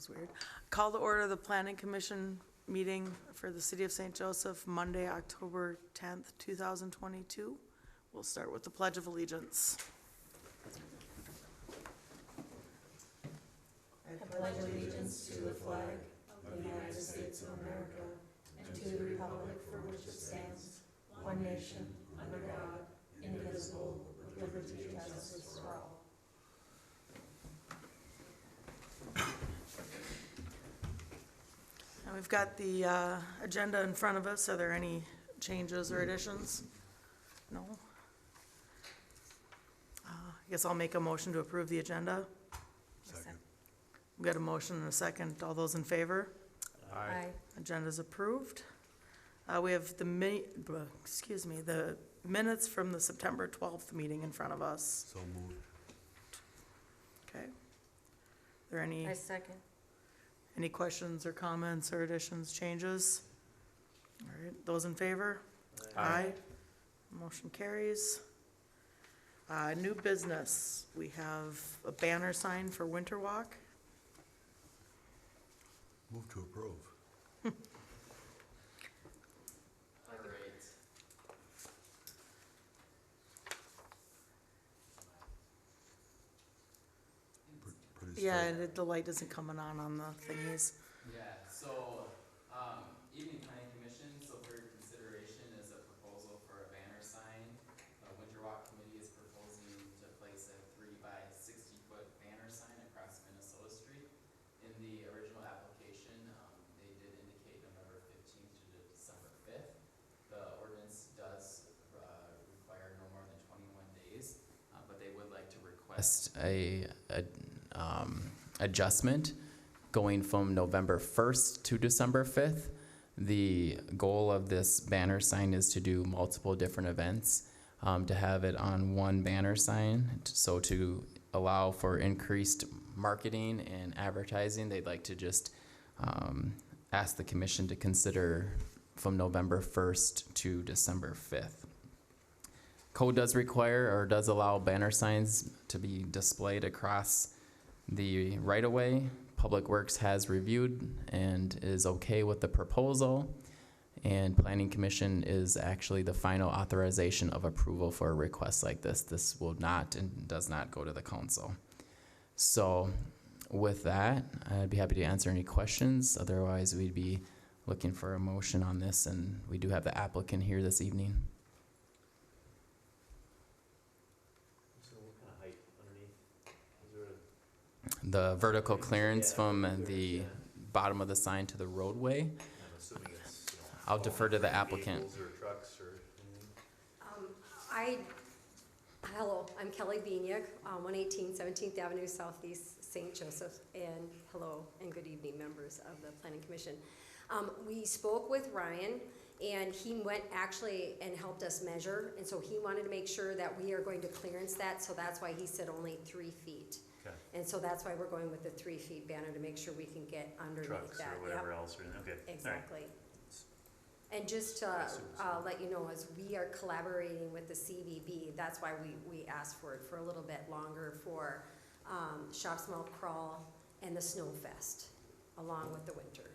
was weird. Call to order the Planning Commission meeting for the City of St. Joseph, Monday, October 10th, 2022. We'll start with the Pledge of Allegiance. I pledge allegiance to the flag of the United States of America and to the republic for which it stands, one nation, under God, indivisible, with liberty and justice for all. And we've got the agenda in front of us. Are there any changes or additions? No? I guess I'll make a motion to approve the agenda. Second. We've got a motion and a second. All those in favor? Aye. Agenda's approved. We have the the minutes from the September 12th meeting in front of us. So moved. Okay. Are there I second. any questions or comments or additions, changes? All right, those in favor? Aye. Motion carries. New business, we have a banner sign for Winter Walk. Move to approve. All right. Pretty Yeah, straight. the light isn't coming on the thingies. Yeah, so, Evening Planning Commission, so for your consideration is a proposal for a banner sign. The Winter Walk Committee is proposing to place a 3 by 60 foot banner sign across Minnesota Street. In the original application, they did indicate November 15th to December 5th. The ordinance does, require no more than 21 days, but they would like to request a adjustment going from November 1st to December 5th. The goal of this banner sign is to do multiple different events, to have it on one banner sign. So to allow for increased marketing and advertising, they'd like to just ask the commission to consider from November 1st to December 5th. Code does require or does allow banner signs to be displayed across the right-of-way. Public Works has reviewed and is okay with the proposal, and Planning Commission is actually the final authorization of approval for a request like this. This will not and does not go to the council. So with that, I'd be happy to answer any questions. Otherwise, we'd be looking for a motion on this, and we do have the applicant here this evening. So what kind of height underneath? Is there The vertical clearance Yeah, from clearance, the yeah. bottom of the sign to the roadway. I'm assuming it's, I'll defer to the applicant. Vehicles or trucks or anything? Hello, I'm Kelly Bieniek, 118 17th Avenue Southeast, St. Joseph, and hello and good evening, members of the Planning Commission. We spoke with Ryan, and he went actually and helped us measure, and so he wanted to make sure that we are going to clearance that, so that's why he said only 3 feet. Okay. And so that's why we're going with the 3 feet banner to make sure we can get underneath Trucks that. or whatever else, or, okay. All right. Exactly. And just to let you know, as we are collaborating with the CVB, that's why we asked for it for a little bit longer for Shop's Mouth Crawl and the Snow Fest, along with the winter.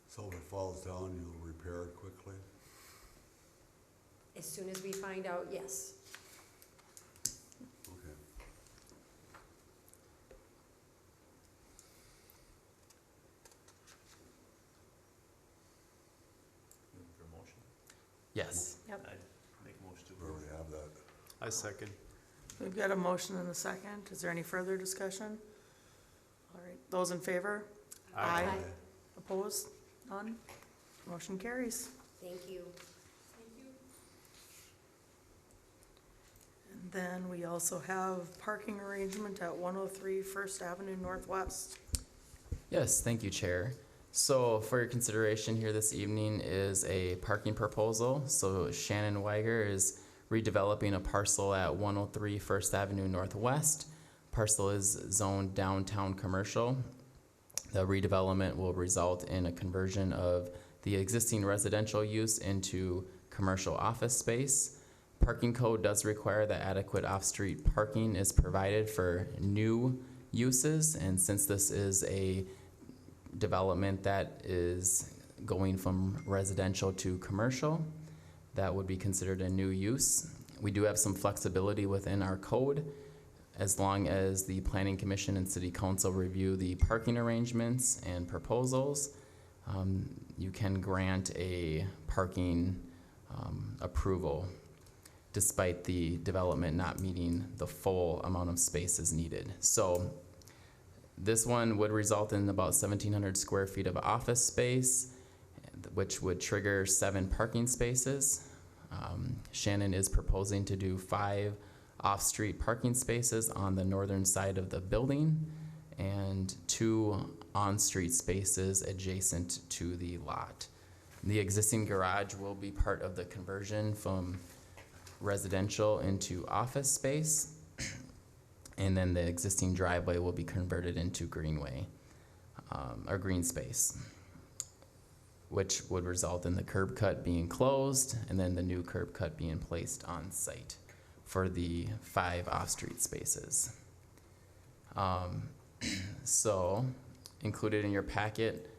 So if it falls down, you'll repair it quickly? As soon as we find out, yes. Okay. Looking for a motion? Yes. Yep. I'd make a motion to We approve. already have that. I second. We've got a motion and a second. Is there any further discussion? All right, those in favor? Aye. Opposed? None? Motion carries. Thank you. And then we also have parking arrangement at 103 First Avenue Northwest. Yes, thank you, Chair. So for your consideration here this evening is a parking proposal. So Shannon Weiger is redeveloping a parcel at 103 First Avenue Northwest. Parcel is zoned downtown commercial. The redevelopment will result in a conversion of the existing residential use into commercial office space. parking code does require that adequate off-street parking is provided for new uses, and since this is a development that is going from residential to commercial, that would be considered a new use. We do have some flexibility within our code, as long as the Planning Commission and City Council review the parking arrangements and proposals. You can grant a parking approval despite the development not meeting the full amount of spaces needed. So this one would result in about 1,700 square feet of office space, which would trigger 7 parking spaces. Shannon is proposing to do 5 off-street parking spaces on the northern side of the building and 2 on-street spaces adjacent to the lot. The existing garage will be part of the conversion from residential into office space, and then the existing driveway will be converted into greenway, or green space, which would result in the curb cut being closed and then the new curb cut being placed on site for the 5 off-street spaces. So included in your packet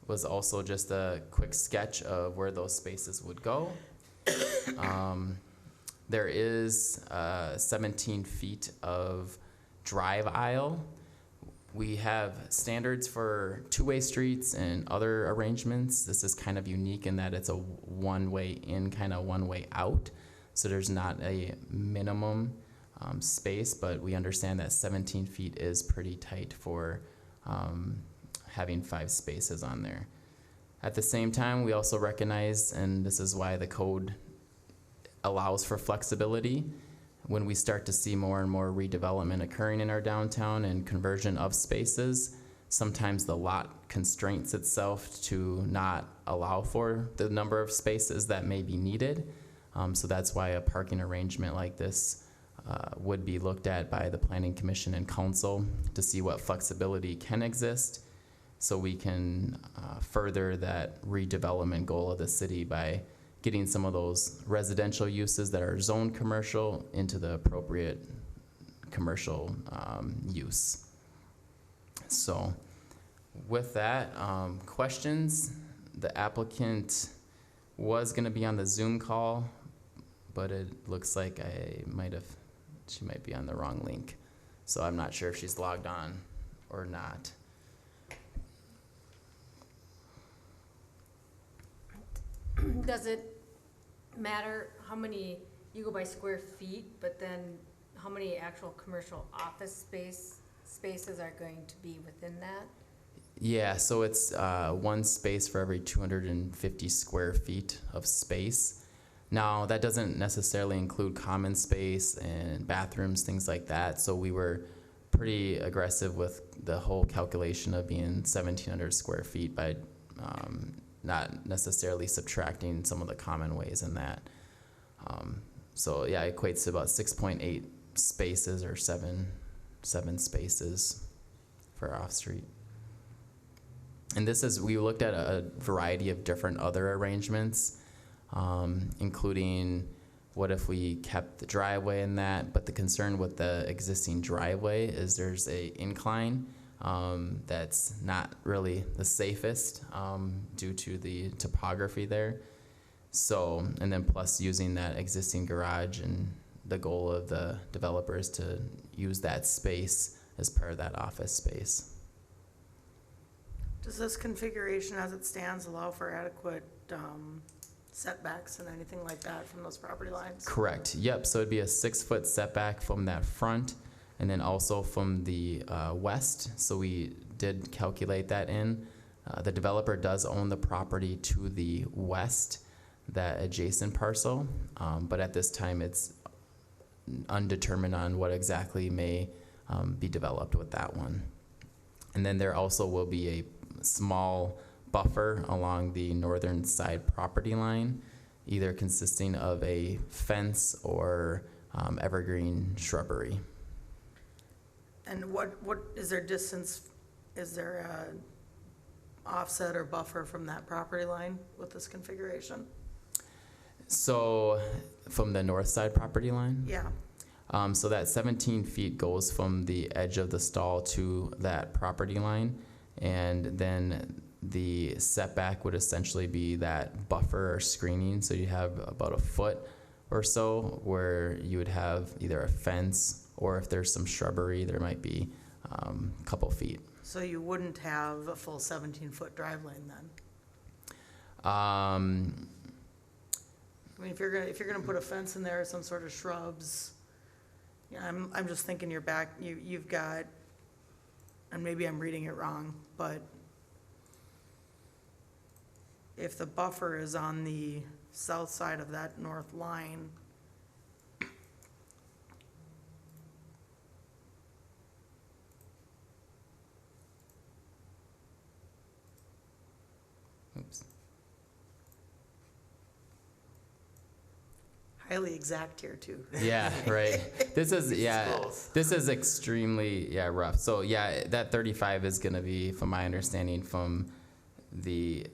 was also just a quick sketch of where those spaces would go. There is 17 feet of drive aisle. We have standards for two-way streets and other arrangements. This is kind of unique in that it's a one-way in, kind of one-way out. So there's not a minimum space, but we understand that 17 feet is pretty tight for having 5 spaces on there. At the same time, we also recognize, and this is why the code allows for flexibility, when we start to see more and more redevelopment occurring in our downtown and conversion of spaces, sometimes the lot constrains itself to not allow for the number of spaces that may be needed. So that's why a parking arrangement like this would be looked at by the Planning Commission and Council to see what flexibility can exist, so we can further that redevelopment goal of the city by getting some of those residential uses that are zoned commercial into the appropriate commercial use. So with that, questions? The applicant was gonna be on the Zoom call, but it looks like she might be on the wrong link. So I'm not sure if she's logged on or not. Does it matter how many, you go by square feet, but then how many actual commercial office spaces are going to be within that? Yeah, so it's 1 space for every 250 square feet of space. Now, that doesn't necessarily include common space and bathrooms, things like that. So we were pretty aggressive with the whole calculation of being 1,700 square feet by not necessarily subtracting some of the common ways in that. So yeah, it equates to about 6.8 spaces or seven spaces for off-street. And this is, we looked at a variety of different other arrangements, including what if we kept the driveway in that, but the concern with the existing driveway is there's a incline that's not really the safest due to the topography there. So, and then plus using that existing garage, and the goal of the developer is to use that space as part of that office space. Does this configuration as it stands allow for adequate setbacks and anything like that from those property lines? Correct, yep, so it'd be a 6-foot setback from that front, and then also from the west, so we did calculate that in. The developer does own the property to the west, that adjacent parcel, but at this time it's undetermined on what exactly may be developed with that one. And then there also will be a small buffer along the northern side property line, either consisting of a fence or evergreen shrubbery. And what is there distance, is there a offset or buffer from that property line with this configuration? So from the north side property line? Yeah, So that 17 feet goes from the edge of the stall to that property line. And then the setback would essentially be that buffer or screening. So you have about a foot or so where you would have either a fence, or if there's some shrubbery, there might be a couple feet. so you wouldn't have a full 17-foot drive lane then? Um, I mean, if you're gonna put a fence in there, some sort of shrubs, yeah, I'm just thinking you're back, you've got, and maybe I'm reading it wrong, but if the buffer is on the south side of that north line, oops. highly exact here too. Yeah, right. This is, close. this is extremely, rough. So yeah, that 35 is gonna be, from my understanding, from the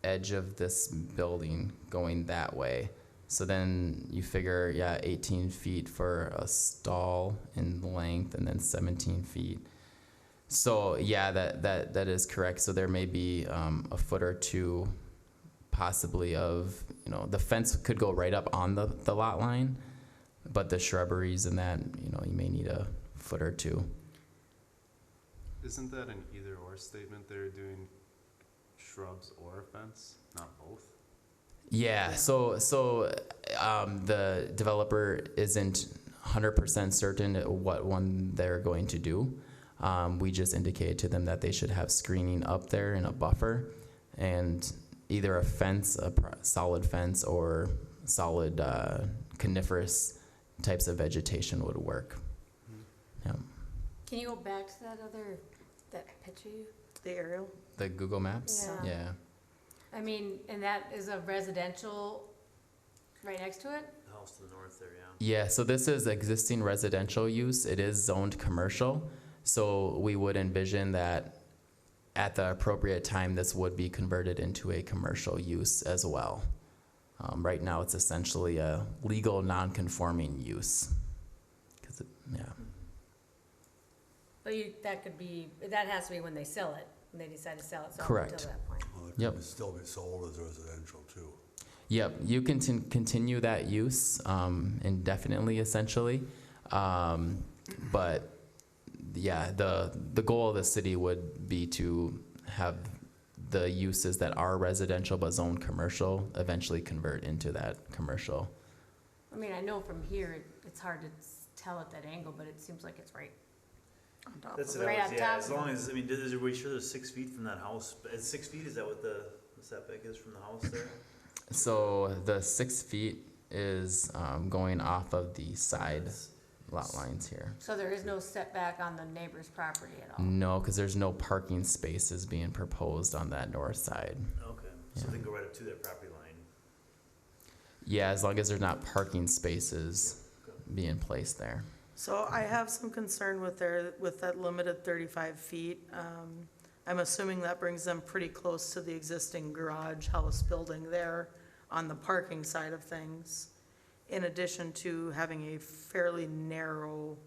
edge of this building going that way. So then you figure, 18 feet for a stall in length and then 17 feet. So yeah, that is correct. So there may be a foot or two possibly of, the fence could go right up on the lot line, but the shrubberies and that, you may need a foot or two. Isn't that an either or statement? They're doing shrubs or a fence, not both? Yeah, so the developer isn't 100% certain what one they're going to do. We just indicated to them that they should have screening up there and a buffer, and either a fence, solid fence, or solid coniferous types of vegetation would work. Yeah. Can you go back to that picture you? The aerial? The Google Maps? Yeah. Yeah. I mean, and that is a residential right next to it? The house to the north there, yeah. Yeah, so this is existing residential use. It is zoned commercial. So we would envision that at the appropriate time, this would be converted into a commercial use as well. Right now, it's essentially a legal non-conforming use. But that has to be when they sell it, when they decide to sell it, so up Correct. until that point. Well, it Yep. can still be sold as residential too. Yep, you can continue that use indefinitely, essentially. But yeah, the goal of the city would be to have the uses that are residential but zoned commercial eventually convert into that commercial. I mean, I know from here, it's hard to tell at that angle, but it seems like it's right. On top That's of what it. Right I on was, top as of long as, are we sure there's 6 feet from that house? Is 6 feet, is that what the setback is from the house there? So the 6 feet is going off of the side That's- lot lines here. So there is no setback on the neighbor's property at all? No, because there's no parking spaces being proposed on that north side. Okay, so Yeah. they can go right up to that property line. Yeah, as long as there's not parking spaces Okay. being placed there. So I have some concern with that limited 35 feet. I'm assuming that brings them pretty close to the existing garage house building there on the parking side of things, in addition to having a fairly narrow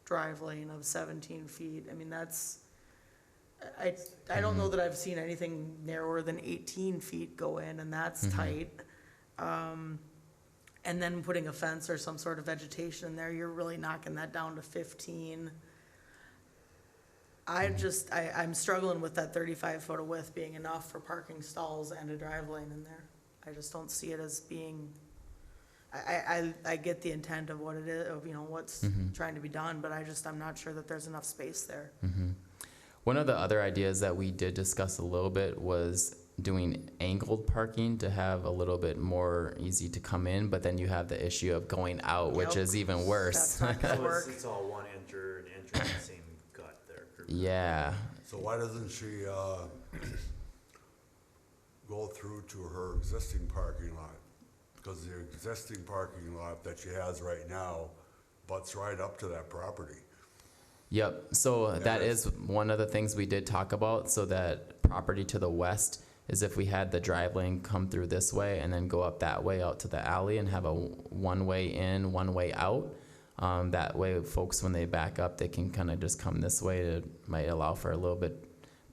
drive lane of 17 feet. I mean, I don't know that I've seen anything narrower than 18 feet go in, and that's tight. And then putting a fence or some sort of vegetation in there, you're really knocking that down to 15. I'm struggling with that 35-foot of width being enough for parking stalls and a drive lane in there. I just don't see it as being, I get the intent of what it is, of, what's trying to be done, but I'm not sure that there's enough space there. One of the other ideas that we did discuss a little bit was doing angled parking to have a little bit more easy to come in, but then you have the issue of going out, which Yep. is even worse. That's not gonna So work. it's all one enter and enter in the same gut there. Yeah. So why doesn't she, go through to her existing parking lot? Because the existing parking lot that she has right now butts right up to that property. Yep. So that that's- is one of the things we did talk about. So that property to the west is if we had the drive lane come through this way and then go up that way out to the alley and have a one way in, one way out. That way folks, when they back up, they can kind of just come this way. It might allow for a little bit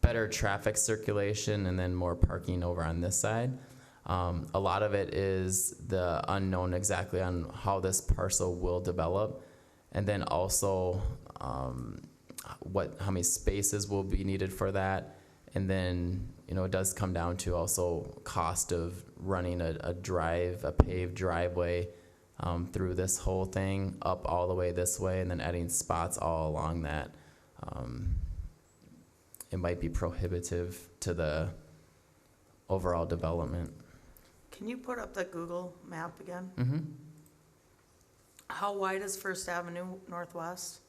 better traffic circulation and then more parking over on this side. A lot of it is the unknown exactly on how this parcel will develop. And then also how many spaces will be needed for that. And then, it does come down to also cost of running a paved driveway through this whole thing, up all the way this way, and then adding spots all along that. It might be prohibitive to the overall development. Can you put up that Google map again? Mm-hmm. How wide is First Avenue Northwest?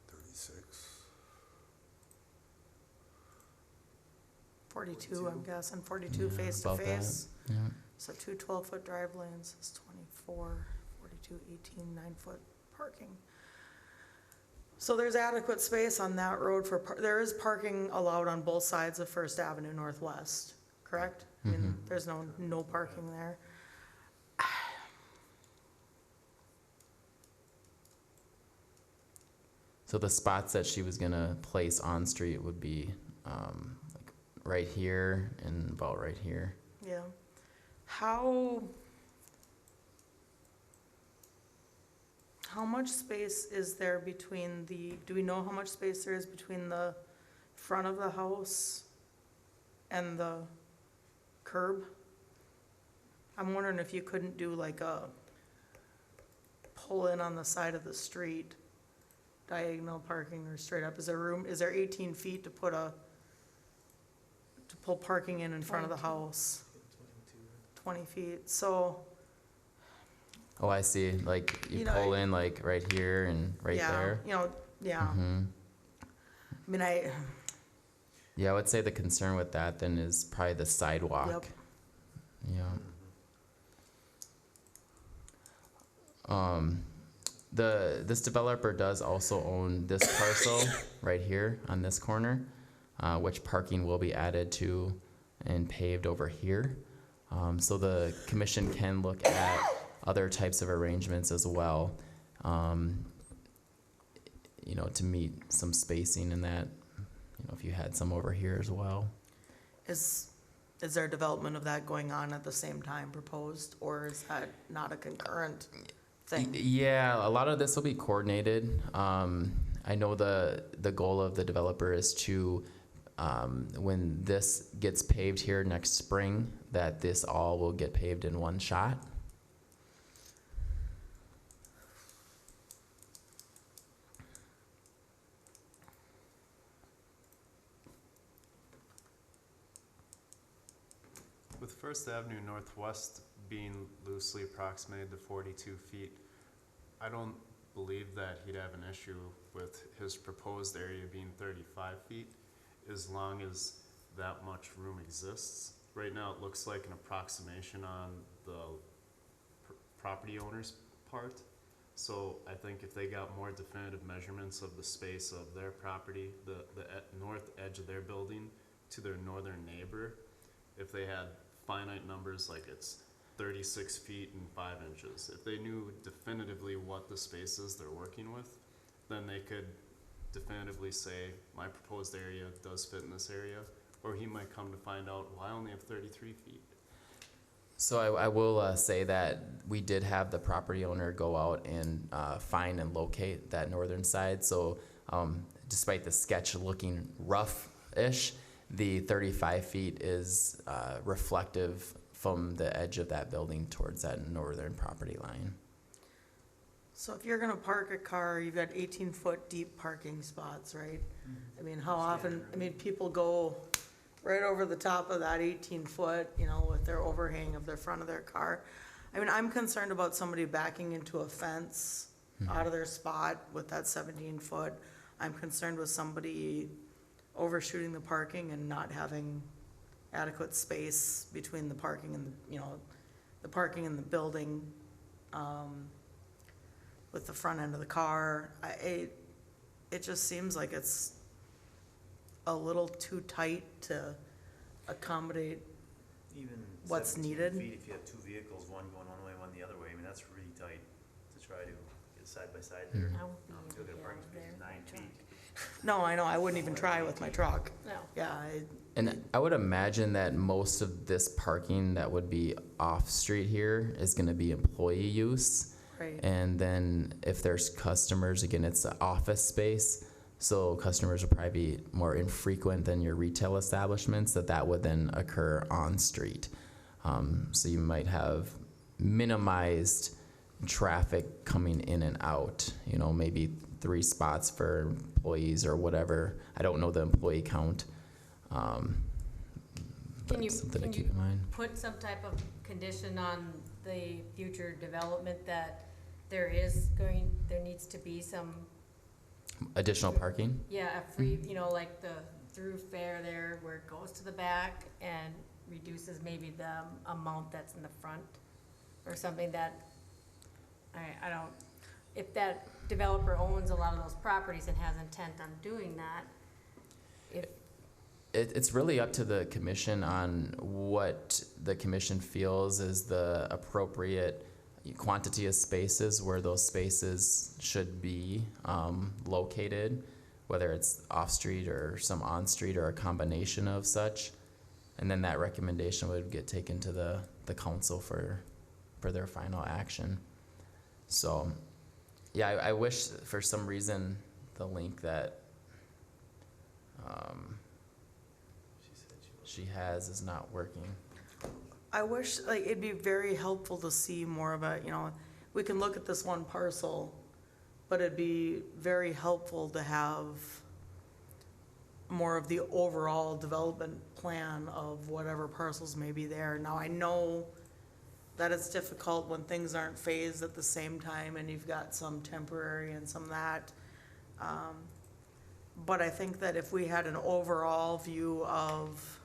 36. 42, I'm guessing, 42 Yeah, face to about that. face. Yeah. So 2 12-foot drive lanes is 24, 42, 18, 9-foot parking. So there's adequate space on that road there is parking allowed on both sides of First Avenue Northwest, correct? I mean, there's no parking there. So the spots that she was gonna place on street would be like right here and about right here. Yeah. How much space is there between do we know how much space there is between the front of the house and the curb? I'm wondering if you couldn't do like a pull in on the side of the street, diagonal parking or straight up. Is there 18 feet to pull parking in front of the house? 20 feet, so. Oh, I see. Like you pull in like right here and right Yeah, there. yeah. Hmm. I mean, Yeah, I would say the concern with that then is probably the sidewalk. Yep. Yeah. This developer does also own this parcel right here on this corner, which parking will be added to and paved over here. So the commission can look at other types of arrangements as well, to meet some spacing in that, if you had some over here as well. is there development of that going on at the same time proposed, or is that not a concurrent thing? Yeah, a lot of this will be coordinated. I know the goal of the developer is to, when this gets paved here next spring, that this all will get paved in one shot. With First Avenue Northwest being loosely approximated to 42 feet, I don't believe that he'd have an issue with his proposed area being 35 feet, as long as that much room exists. Right now, it looks like an approximation on the property owner's part. So I think if they got more definitive measurements of the space of their property, the north edge of their building to their northern neighbor, if they had finite numbers like it's 36 feet and 5 inches, if they knew definitively what the spaces they're working with, then they could definitively say, my proposed area does fit in this area, or he might come to find out, well, I only have 33 feet. So I will say that we did have the property owner go out and find and locate that northern side. So despite the sketch looking rough-ish, the 35 feet is reflective from the edge of that building towards that northern property line. So if you're gonna park a car, you've got 18-foot deep parking spots, right? I mean, how often, people go right over the top of that 18-foot, with their overhang of their front of their car. I'm concerned about somebody backing into a fence out of their spot with that 17-foot. I'm concerned with somebody overshooting the parking and not having adequate space between the parking and the parking in the building, with the front end of the car. It just seems like it's a little too tight to accommodate. Even What's 17 needed? feet, if you have two vehicles, one going one way, one the other way, I mean, that's really tight to try to get side by side there. I won't be If you able look at a to parking get space, out there 9 with my feet. No, I know, I wouldn't even try with my truck. No. Yeah, And I would imagine that most of this parking that would be off-street here is gonna be employee use. right. And then if there's customers, again, it's an office space, so customers will probably be more infrequent than your retail establishments, that would then occur on-street. So you might have minimized traffic coming in and out, you know, maybe 3 spots for employees or whatever. I don't know the employee count. Can you, But something to can keep you in mind. put some type of condition on the future development that there needs to be some, Additional parking? yeah, a free, you know, like the through fare there where it goes to the back and reduces maybe the amount that's in the front or something that, I don't, if that developer owns a lot of those properties and has intent on doing that, if, It's really up to the commission on what the commission feels is the appropriate quantity of spaces where those spaces should be located, whether it's off-street or some on-street or a combination of such. And then that recommendation would get taken to the council for their final action. So, yeah, I wish for some reason the link that She said she was. she has is not working. I wish, like, it'd be very helpful to see more of it, you know, we can look at this one parcel, but it'd be very helpful to have more of the overall development plan of whatever parcels may be there. Now, I know that it's difficult when things aren't phased at the same time and you've got some temporary and some that. But I think that if we had an overall view of,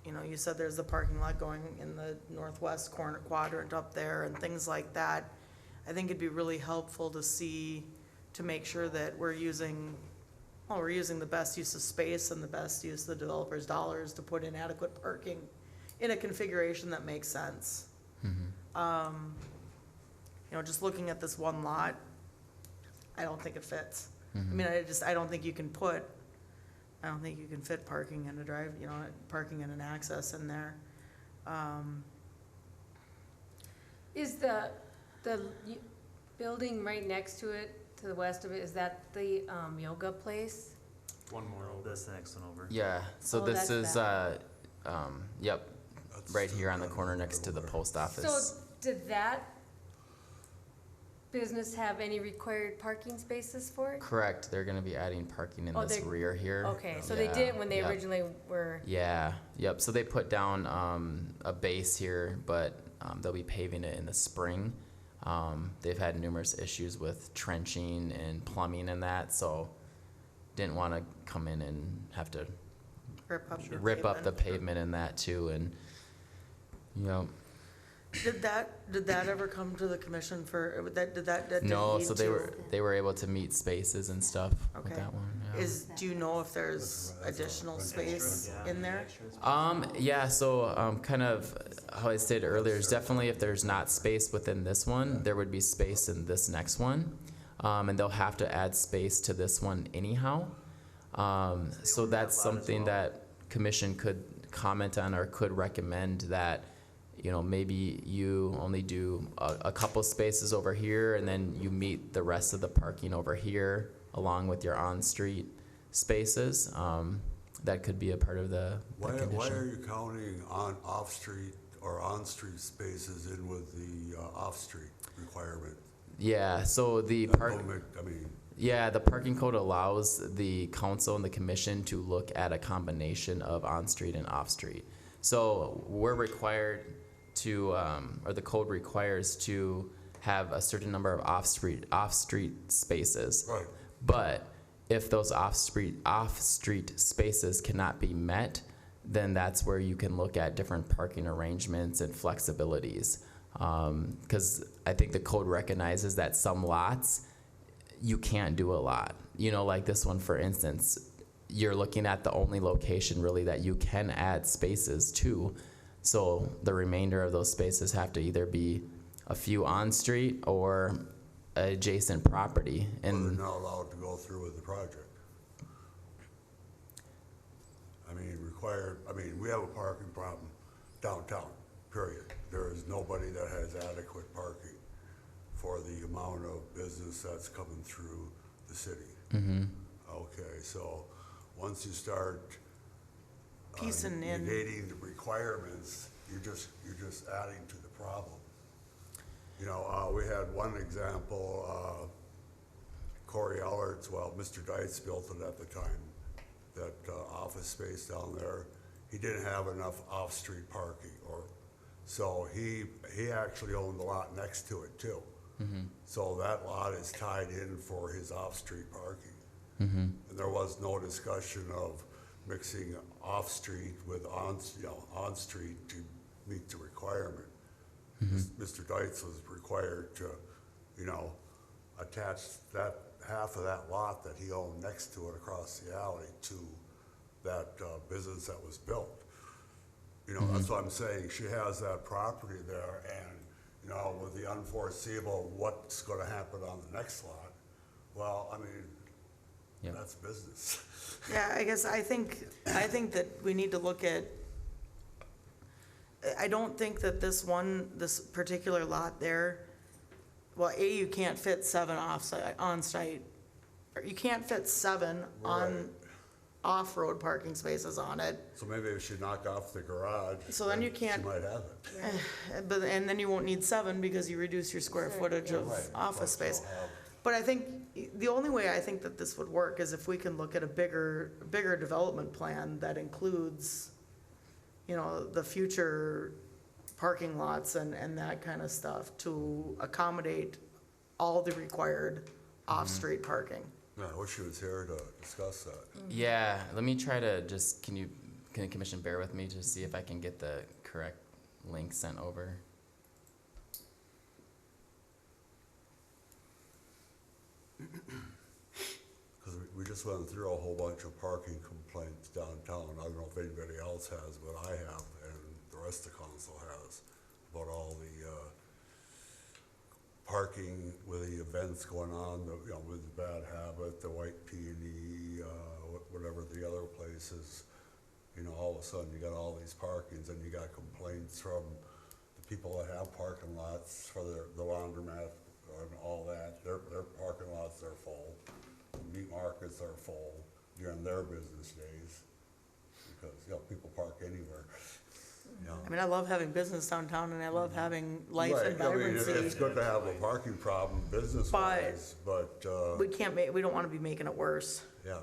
you know, you said there's the parking lot going in the northwest corner quadrant up there and things like that. I think it'd be really helpful to see, to make sure that we're using the best use of space and the best use of the developer's dollars to put in adequate parking in a configuration that makes sense. You know, just looking at this one lot, I don't think it fits. I mean, I don't think you can fit parking and a drive, you know, parking and an access in there. is the building right next to it, to the west of it, is that the yoga place? One more over. That's the next one over. Yeah, so Oh, this that's is, that. yep, That's right here on the kind of corner in the next to the middle post So office. did that business have any required parking spaces for it? Correct, they're gonna be adding parking in Oh, this they- rear here. Okay, so they Yeah, didn't when they yep. originally were, Yeah, yep, so they put down, a base here, but, they'll be paving it in the spring. They've had numerous issues with trenching and plumbing and that, so didn't wanna come in and have to Rip up the rip up the pavement. pavement and that too, and, you know, Did that ever come to the commission for, that did no, need so to- they were able to meet spaces and stuff with Okay. that one, yeah. do you know if there's That's a- additional that's a- space Yeah, in there? extras. Yeah, so, kind of how I stated earlier, is definitely if there's not space within this one, there would be space in this next one. And they'll have to add space to this one anyhow. So own that's that lot as something well. that commission could comment on or could recommend that, you know, maybe you only do a couple spaces over here and then you meet the rest of the parking over here along with your on-street spaces. That could be a part of the Why are condition. you counting on off-street or on-street spaces in with the off-street requirement? Yeah, so the That park. don't make, I mean, Yeah, the parking code allows the council and the commission to look at a combination of on-street and off-street. So we're required to, or the code requires to have a certain number of off-street spaces. right, But if those off-street spaces cannot be met, then that's where you can look at different parking arrangements and flexibilities. Because I think the code recognizes that some lots, you can't do a lot. You know, like this one, for instance, you're looking at the only location really that you can add spaces to. So the remainder of those spaces have to either be a few on street or adjacent property. Or they're And not allowed to go through with the project. We have a parking problem downtown, period. There is nobody that has adequate parking for the amount of business that's coming through the city. Okay, so once you start Piecing in. negating the requirements, you're just adding to the problem. You know, we had one example, Corey Ellards, well, Mr. Dietz built it at the time, that office space down there. He didn't have enough off-street parking, so he actually owned the lot next to it too. So that lot is tied in for his off-street parking. And there was no discussion of mixing off-street with on-street to meet the requirement. Mr. Dietz was required to, attach that half of that lot that he owned next to it across the alley to that business that was built. That's what I'm saying. She has that property there, and with the unforeseeable, what's going to happen on the next lot? Well, Yep. that's business. Yeah, I guess I think that we need to look at, I don't think that this particular lot there, well, you can't fit 7 on-site, or you can't fit 7 Right. off-road parking spaces on it. So maybe if she knocked off the garage, So then you can't- she might have it. And then you won't need 7 because you reduce your square footage of Right. office But space. she'll have- But I think, the only way I think that this would work is if we can look at a bigger development plan that includes, the future parking lots and that kind of stuff to accommodate all the required off-street parking. Yeah, I wish she was here to discuss that. yeah, let me try to just, can the commission bear with me to see if I can get the correct link sent over? Because we just went through a whole bunch of parking complaints downtown. I don't know if anybody else has, but I have, and the rest of the council has, about all the parking with the events going on, with the Bad Habit, the White Peony, whatever the other places. All of a sudden you got all these parkings, and you got complaints from the people that have parking lots for the laundromat and all that. Their parking lots are full. Meat markets are full during their business days because, people park anywhere. I love having business downtown and I love having life Right, and It's vibrancy. good to have a parking problem business-wise, but, We don't wanna be making it worse. yeah,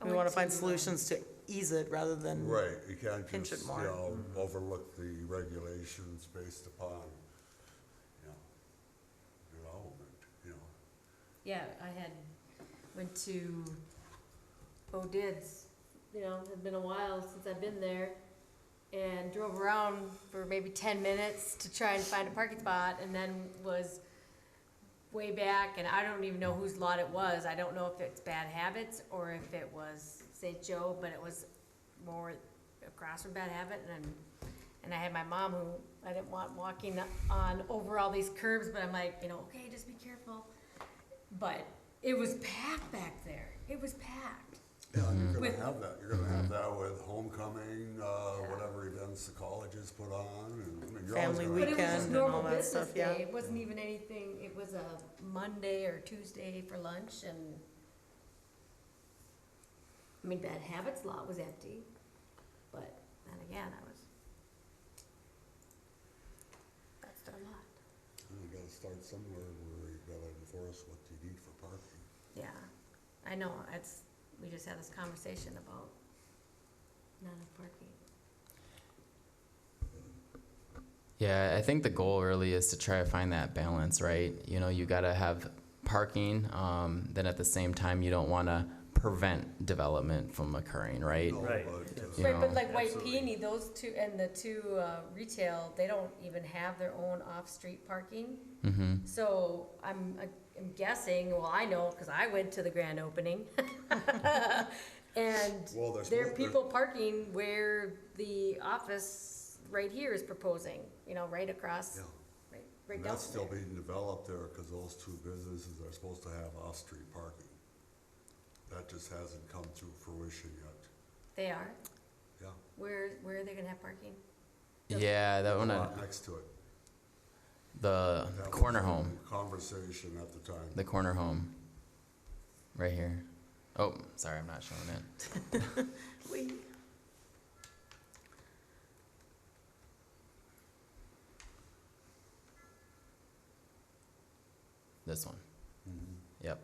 We wanna find solutions to ease it rather than. right. You can't Pinch it just, more. overlook the regulations based upon, development. Yeah, I went to O'Did's, it's been a while since I've been there, and drove around for maybe 10 minutes to try and find a parking spot, and then was way back, and I don't even know whose lot it was. I don't know if it's Bad Habits or if it was St. Joe, but it was more across from Bad Habit, and I had my mom who I didn't want walking on over all these curbs, but I'm like, okay, just be careful. But it was packed back there. It was packed. Yeah, and you're With- gonna have that. You're gonna have that with homecoming, whatever events the colleges put on, and you're always Family gonna But have it was weekend just and normal all that business stuff, yeah. day. It wasn't even anything, it was a Monday or Tuesday for lunch, and Bad Habits lot was empty, but then again, that's their lot. You gotta start somewhere where you gotta enforce what you need for parking. Yeah, I know, we just had this conversation about not enough parking. Yeah, I think the goal really is to try to find that balance, right? You gotta have parking, then at the same time, you don't wanna prevent development from occurring, right? No, Right. but, You Right, but know, like White absolutely. Peony, those two, and the two retail, they don't even have their own off-street parking. Mm-hmm. So I'm guessing, well, I know, because I went to the grand opening. And Well, there's there are no- people parking where the office right here is proposing, you know, right across, Yeah. right And down that's still there. being developed there, cause those two businesses are supposed to have off-street parking. That just hasn't come to fruition yet, They are? yeah. Where are they gonna have parking? Yeah, that one, Lot next to it. the That corner was in home, Conversation at the time. the corner home, right here. Oh, sorry, I'm not showing it. We, This one. Yep.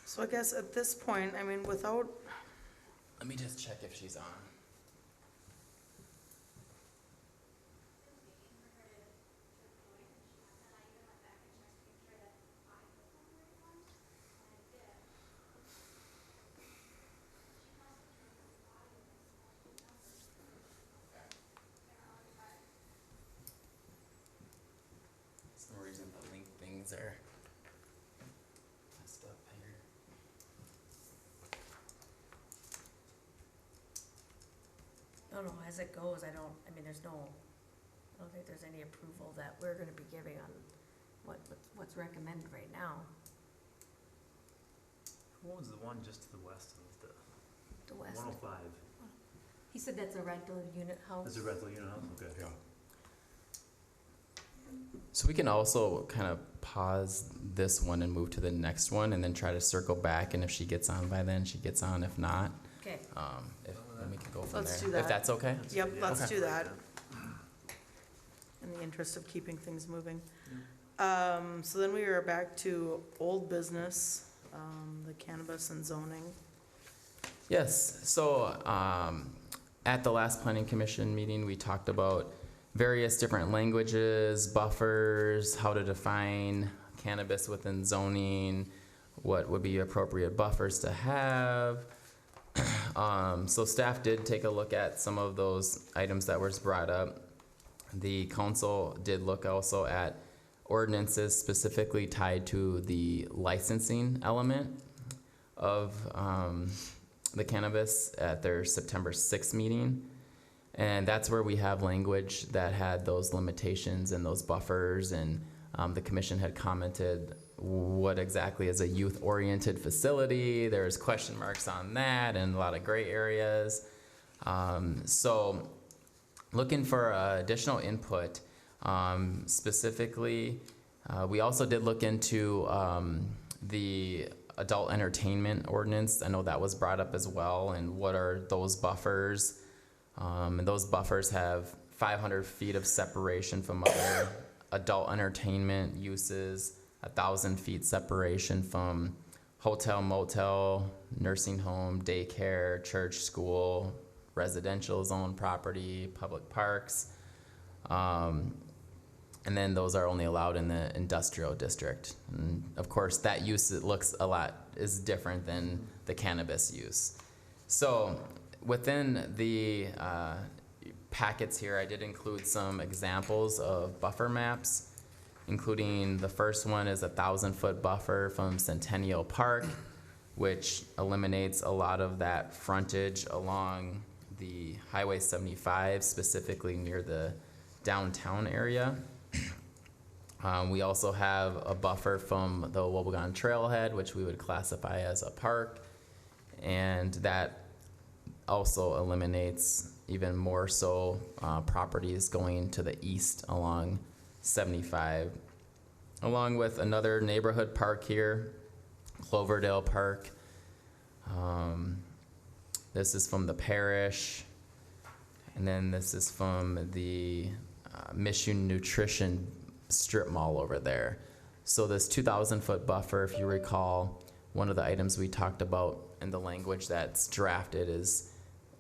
so I guess at this point, I mean, without, Let me just check if she's on. For some reason the link things are messed up here. No, as it goes, I mean, I don't think there's any approval that we're gonna be giving on what's recommended right now. Who owns the one just to the west of The west, 105? he said that's a rental unit house. Is it rental unit house? Okay. Yeah, So we can also kind of pause this one and move to the next one and then try to circle back, and if she gets on by then, she gets on. If not, Okay, then we can go from Let's there. do If that. that's okay? yep, let's Okay. do that. In the interest of keeping things moving. So then we are back to old business, the cannabis and zoning. Yes, so, at the last planning commission meeting, we talked about various different languages, buffers, how to define cannabis within zoning, what would be appropriate buffers to have. So staff did take a look at some of those items that was brought up. The council did look also at ordinances specifically tied to the licensing element of, the cannabis at their September 6th meeting. And that's where we have language that had those limitations and those buffers, and the commission had commented what exactly is a youth-oriented facility. There's question marks on that and a lot of gray areas. So looking for additional input, specifically, we also did look into the adult entertainment ordinance. I know that was brought up as well, and what are those buffers? And those buffers have 500 feet of separation from other adult entertainment uses, 1,000 feet separation from hotel, motel, nursing home, daycare, church, school, residential zone property, public parks. And then those are only allowed in the industrial district. And of course, that use, it looks a lot, is different than the cannabis use. So within the packets here, I did include some examples of buffer maps, including the first one is 1,000-foot buffer from Centennial Park, which eliminates a lot of that frontage along the Highway 75, specifically near the downtown area. We also have a buffer from the Wobegon Trailhead, which we would classify as a park, and that also eliminates even more so properties going to the east along 75, along with another neighborhood park here, Cloverdale Park. This is from the parish, and then this is from the Mission Nutrition strip mall over there. So this 2,000-foot buffer, if you recall, one of the items we talked about in the language that's drafted is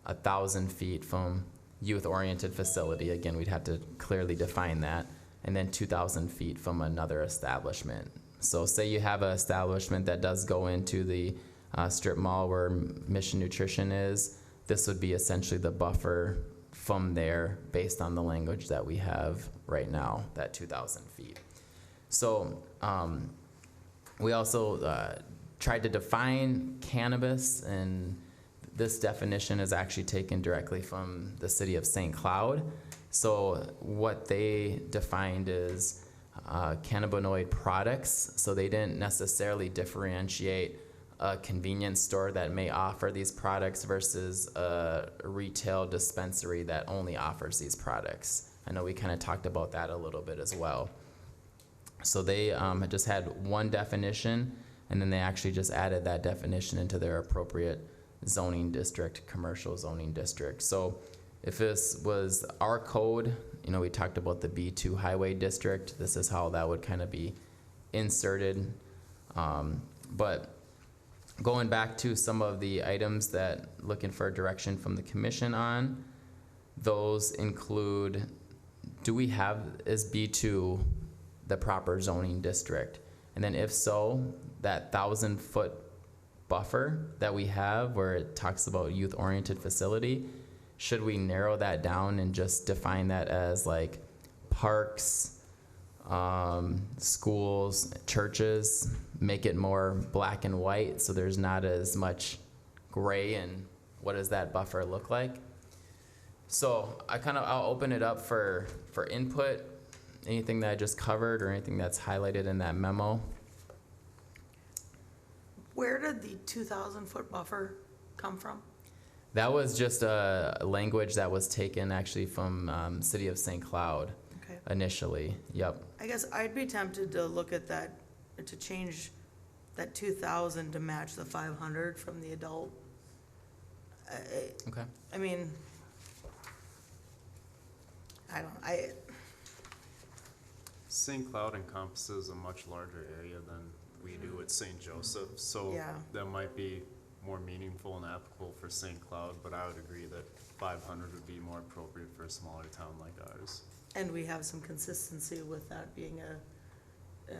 1,000 feet from youth-oriented facility. Again, we'd have to clearly define that. And then 2,000 feet from another establishment. So say you have an establishment that does go into the strip mall where Mission Nutrition is, this would be essentially the buffer from there based on the language that we have right now, that 2,000 feet. So we also tried to define cannabis, and this definition is actually taken directly from the city of St. Cloud. So what they defined is cannabinoid products. So they didn't necessarily differentiate a convenience store that may offer these products versus a retail dispensary that only offers these products. I know we kind of talked about that a little bit as well. So they just had one definition, and then they actually just added that definition into their appropriate zoning district, commercial zoning district. So if this was our code, you know, we talked about the B2 highway district, this is how that would kind of be inserted. But going back to some of the items that looking for direction from the commission on, those include, is B2 the proper zoning district? And then if so, that 1,000-foot buffer that we have where it talks about youth-oriented facility, should we narrow that down and just define that as like parks, schools, churches, make it more black and white so there's not as much gray, and what does that buffer look like? So I'll open it up for input, anything that I just covered or anything that's highlighted in that memo. Where did the 2,000-foot buffer come from? That was just a language that was taken actually from City of St. Cloud Okay. initially. Yep. I guess I'd be tempted to look at that, to change that 2,000 to match the 500 from the adult. Okay. I mean, St. Cloud encompasses a much larger area than we do at St. Joseph, so Yeah. that might be more meaningful and applicable for St. Cloud, but I would agree that 500 would be more appropriate for a smaller town like ours. and we have some consistency with that being a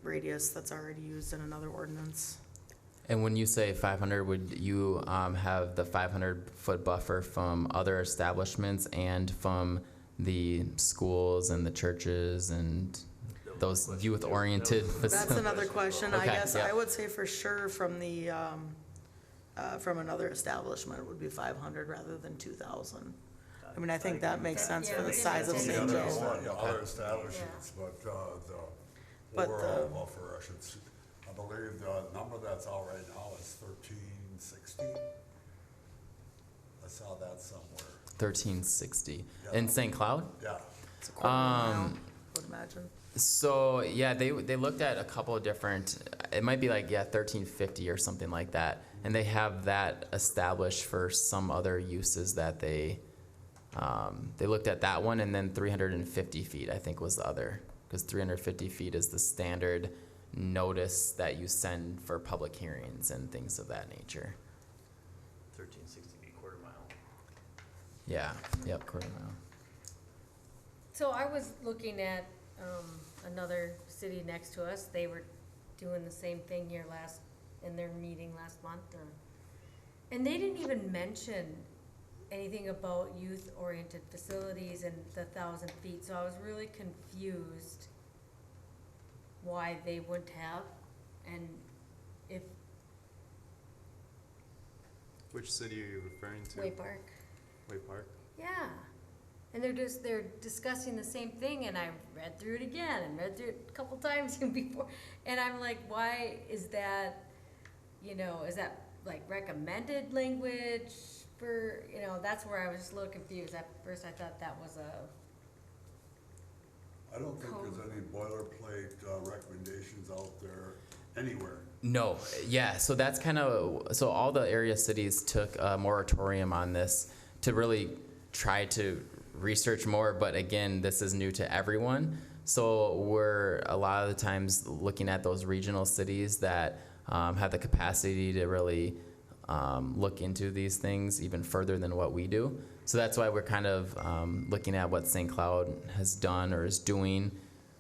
radius that's already used in another ordinance. And when you say 500, would you have the 500-foot buffer from other establishments and from the schools and the churches and those youth-oriented That's facilities? another question. I Okay, guess yeah. I would say for sure from the, from another establishment would be 500 rather than 2,000. I mean, I think that makes sense for the size of The St. other, Joe. other establishments, but the But overall the- buffer, I believe the number that's out right now is 1360. I saw that somewhere. 1360. Yeah. In St. Cloud? Yeah. It's a quarter mile, Um, I would imagine. So, yeah, they looked at a couple of different, it might be like, 1350 or something like that. And they have that established for some other uses that they looked at that one, and then 350 feet, I think, was the other. Because 350 feet is the standard notice that you send for public hearings and things of that nature. 1360 be quarter mile. Yeah, yep, quarter mile. So I was looking at, another city next to us, they were doing the same thing here in their meeting last month, and they didn't even mention anything about youth-oriented facilities and the 1,000 feet, so I was really confused why they wouldn't have, and if Which city are you referring to? Way Park. Way Park? Yeah, and they're discussing the same thing, and I read through it again, and read through it a couple times before, and I'm like, why is that, is that like recommended language for, that's where I was just a little confused. At first I thought that was I don't think there's any boilerplate recommendations out there anywhere. No, yeah, so that's so all the area cities took a moratorium on this to really try to research more, but again, this is new to everyone. So we're a lot of the times looking at those regional cities that have the capacity to really look into these things even further than what we do. So that's why we're kind of looking at what St. Cloud has done or is doing.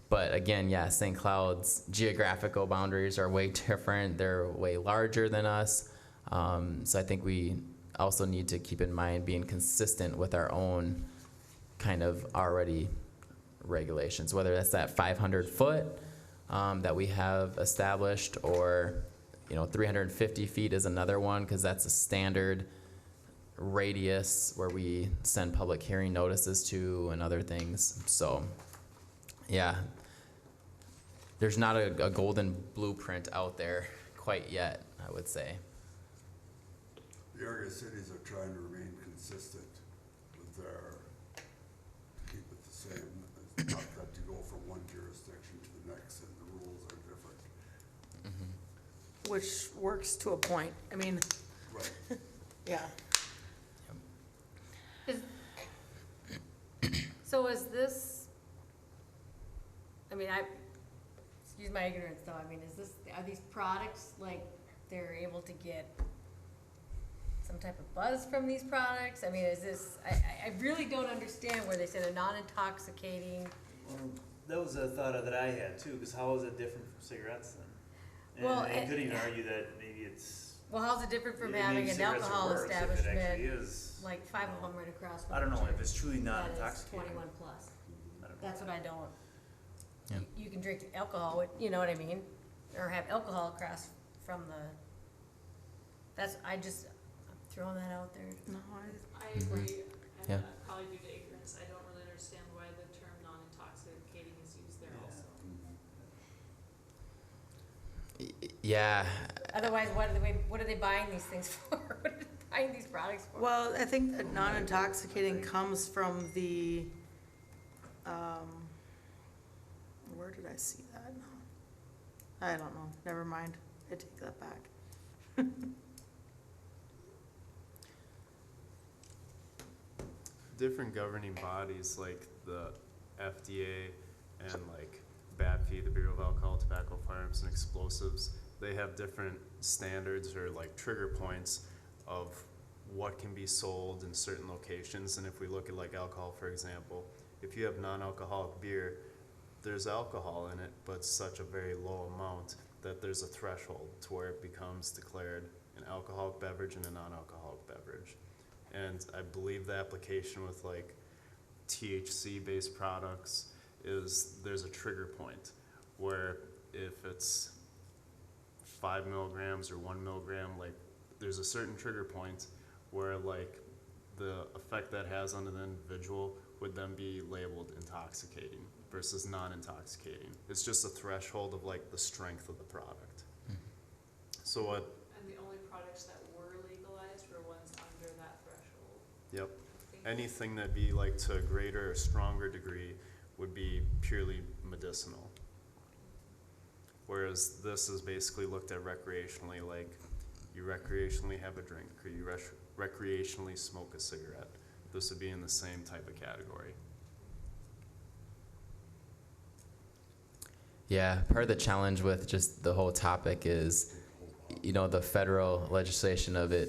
But again, yeah, St. Cloud's geographical boundaries are way different. They're way larger than us. So I think we also need to keep in mind being consistent with our own kind of already regulations, whether that's that 500 foot that we have established, or 350 feet is another one, because that's a standard radius where we send public hearing notices to and other things. So, yeah, there's not a golden blueprint out there quite yet, I would say. The area cities are trying to remain consistent with their, to keep it the same. It's not that you go from one jurisdiction to the next and the rules are different. Which works to a point. I mean, Right. yeah. So is this, I mean, excuse my ignorance though, I mean, are these products, like, they're able to get some type of buzz from these products? I mean, is this, I really don't understand where they said a non-intoxicating, Well, that was a thought that I had too, because how is it different from cigarettes then? Well, And you could even argue that maybe it's. well, how's it different from maybe having an cigarettes are alcohol worse if it actually establishment, is, like 5 of them right across from I don't know, each other? if it's truly not That is intoxicating. 21 plus. I don't know. That's what I don't. Yeah. You can drink alcohol, you know what I mean? Or have alcohol across from the, I'm throwing that out there. No, I agree, Yeah. and probably due to ignorance, I don't really understand why the term non-intoxicating is used there Yeah. also. Yeah, Otherwise, what are they buying these things for? What are they buying these products for? well, I think that non-intoxicating comes from the, where did I see that? I don't know, never mind, I take that back. Different governing bodies like the FDA and like BAPFI, the Bureau of Alcohol, Tobacco, Firearms, and Explosives, they have different standards or like trigger points of what can be sold in certain locations. And if we look at like alcohol, for example, if you have non-alcoholic beer, there's alcohol in it, but such a very low amount that there's a threshold to where it becomes declared an alcoholic beverage and a non-alcoholic beverage. And I believe the application with like THC-based products is there's a trigger point where if it's 5 milligrams or 1 milligram, like there's a certain trigger point where like the effect that has on an individual would then be labeled intoxicating versus non-intoxicating. It's just a threshold of like the strength of the product. So what, And the only products that were legalized were ones under that threshold. yep, I think. anything that be like to a greater or stronger degree would be purely medicinal. Whereas this is basically looked at recreationally, like you recreationally have a drink or you recreationally smoke a cigarette. This would be in the same type of category. yeah, part of the challenge with just the whole topic is, the federal legislation of it,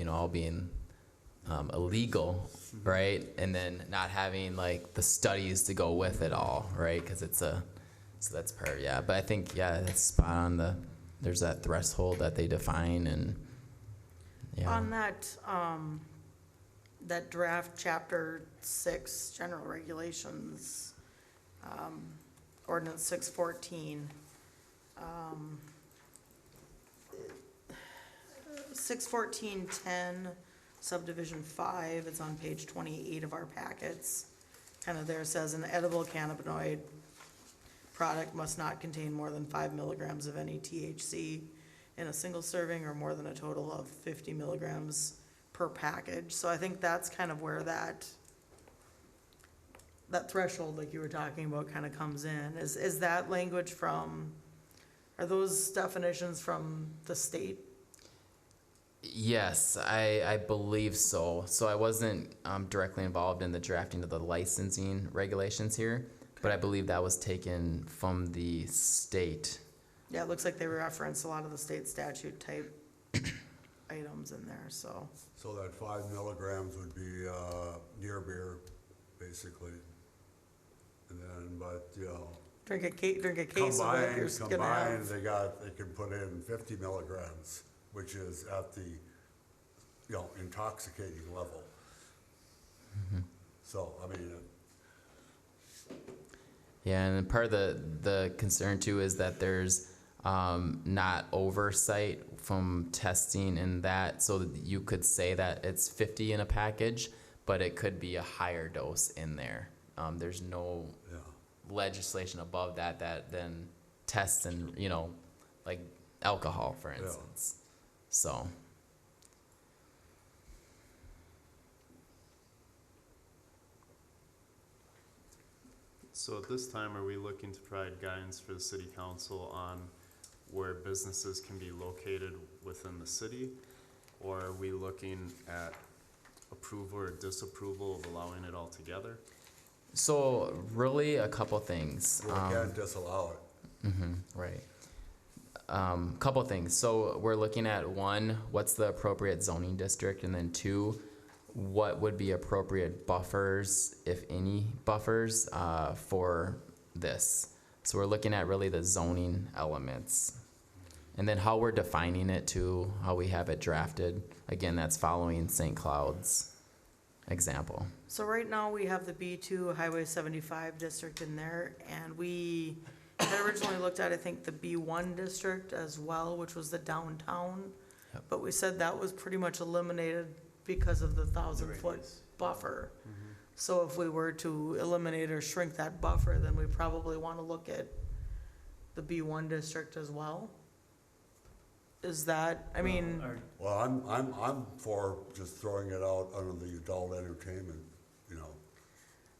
all being illegal, right? And then not having like the studies to go with it all, right? Because so that's part, yeah. But I think, yeah, that's spot on. There's that threshold that they define, and yeah. On that draft chapter 6, general regulations, ordinance 614, 61410 subdivision 5, it's on page 28 of our packets. Kind of there says an edible cannabinoid product must not contain more than 5 milligrams of any THC in a single serving or more than a total of 50 milligrams per package. So I think that's kind of where that threshold, like you were talking about, kind of comes in. Is that language are those definitions from the state? Yes, I believe so. So I wasn't directly involved in the drafting of the licensing regulations here, but I believe that was taken from the state. Yeah, it looks like they reference a lot of the state statute type items in there, so. So that 5 milligrams would be, near beer, basically. And then, but, Drink a case of it, you're gonna combined, have. they can put in 50 milligrams, which is at the, intoxicating level. So, I mean, Yeah, and part of the concern too is that there's not oversight from testing and that, so that you could say that it's 50 in a package, but it could be a higher dose in there. There's no Yeah. legislation above that then tests and, like alcohol, for Yeah. instance. So, So at this time, are we looking to provide guidance for the city council on where businesses can be located within the city? Or are we looking at approval or disapproval of allowing it all together? so really a couple things. We can't disallow it. Right. Couple things. So we're looking at one, what's the appropriate zoning district, and then two, what would be appropriate buffers, if any buffers, for this. So we're looking at really the zoning elements. And then how we're defining it too, how we have it drafted. Again, that's following St. Cloud's example. So right now, we have the B2 Highway 75 district in there, and we had originally looked at, I think, the B1 district as well, which was the downtown. Yep. But we said that was pretty much eliminated because of the 1,000-foot radius. buffer. So if we were to eliminate or shrink that buffer, then we probably want to look at the B1 district as well. Is that, I mean, Well, I'm for just throwing it out under the adult entertainment,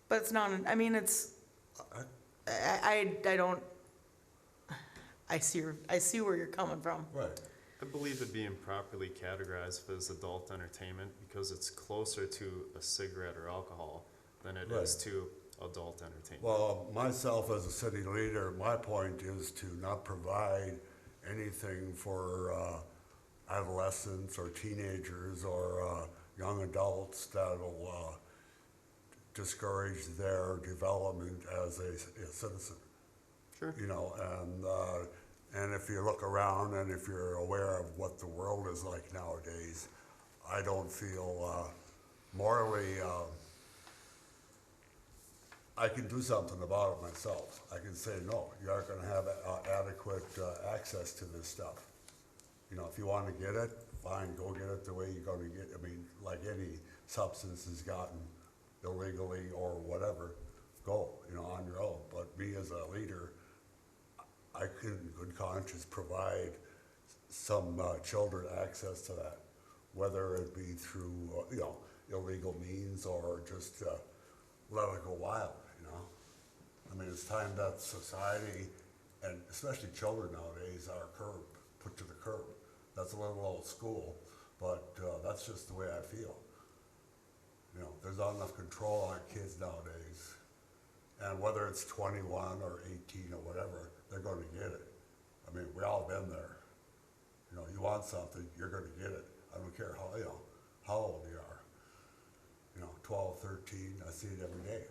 but it's not, I mean, it's, I don't, I see where you're coming from. Right. I believe it'd be improperly categorized as adult entertainment because it's closer to a cigarette or alcohol than it is Right. to adult entertainment. Well, myself as a city leader, my point is to not provide anything for adolescents or teenagers or young adults that'll discourage their development as a citizen. Sure. And if you look around and if you're aware of what the world is like nowadays, I don't feel morally, I can do something about it myself. I can say, no, you aren't gonna have adequate access to this stuff. If you wanna get it, fine, go get it the way you're gonna get, like any substance is gotten illegally or whatever, go, on your own. But me as a leader, I can in good conscience provide some children access to that, whether it be through, illegal means or just let it go wild, it's time that society, and especially children nowadays, are put to the curb. That's a little old school, but that's just the way I feel. There's not enough control on kids nowadays. And whether it's 21 or 18 or whatever, they're gonna get it. We all been there. You want something, you're gonna get it. I don't care how old you are. 12, 13, I see it every day.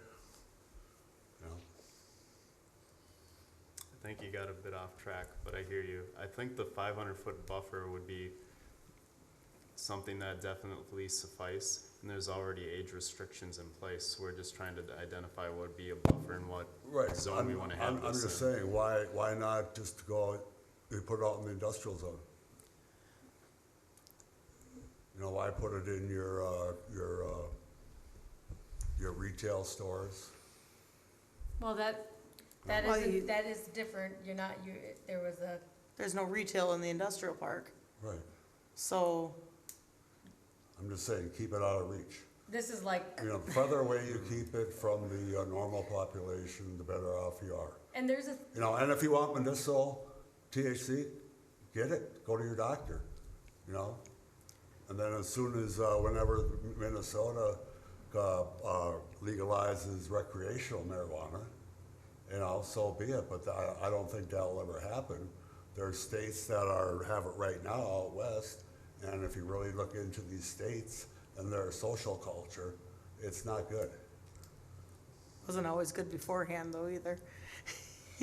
I think you got a bit off track, but I hear you. I think the 500-foot buffer would be something that definitely suffice, and there's already age restrictions in place. So we're just trying to identify what would be a buffer and what Right. zone we want to have I'm this just in. saying, why not just go, we put it out in the industrial zone? Why put it in your retail stores? Well, that Well, is different, there was a, there's no retail in the industrial park, Right. so, I'm just saying, keep it out of reach. this is like, The further away you keep it from the normal population, the better off you are. and there's a, And if you want medicinal THC, get it, go to your doctor, And then as soon as, whenever Minnesota legalizes recreational marijuana, so be it, but I don't think that'll ever happen. There's states that have it right now out west, and if you really look into these states and their social culture, it's not good. wasn't always good beforehand though either.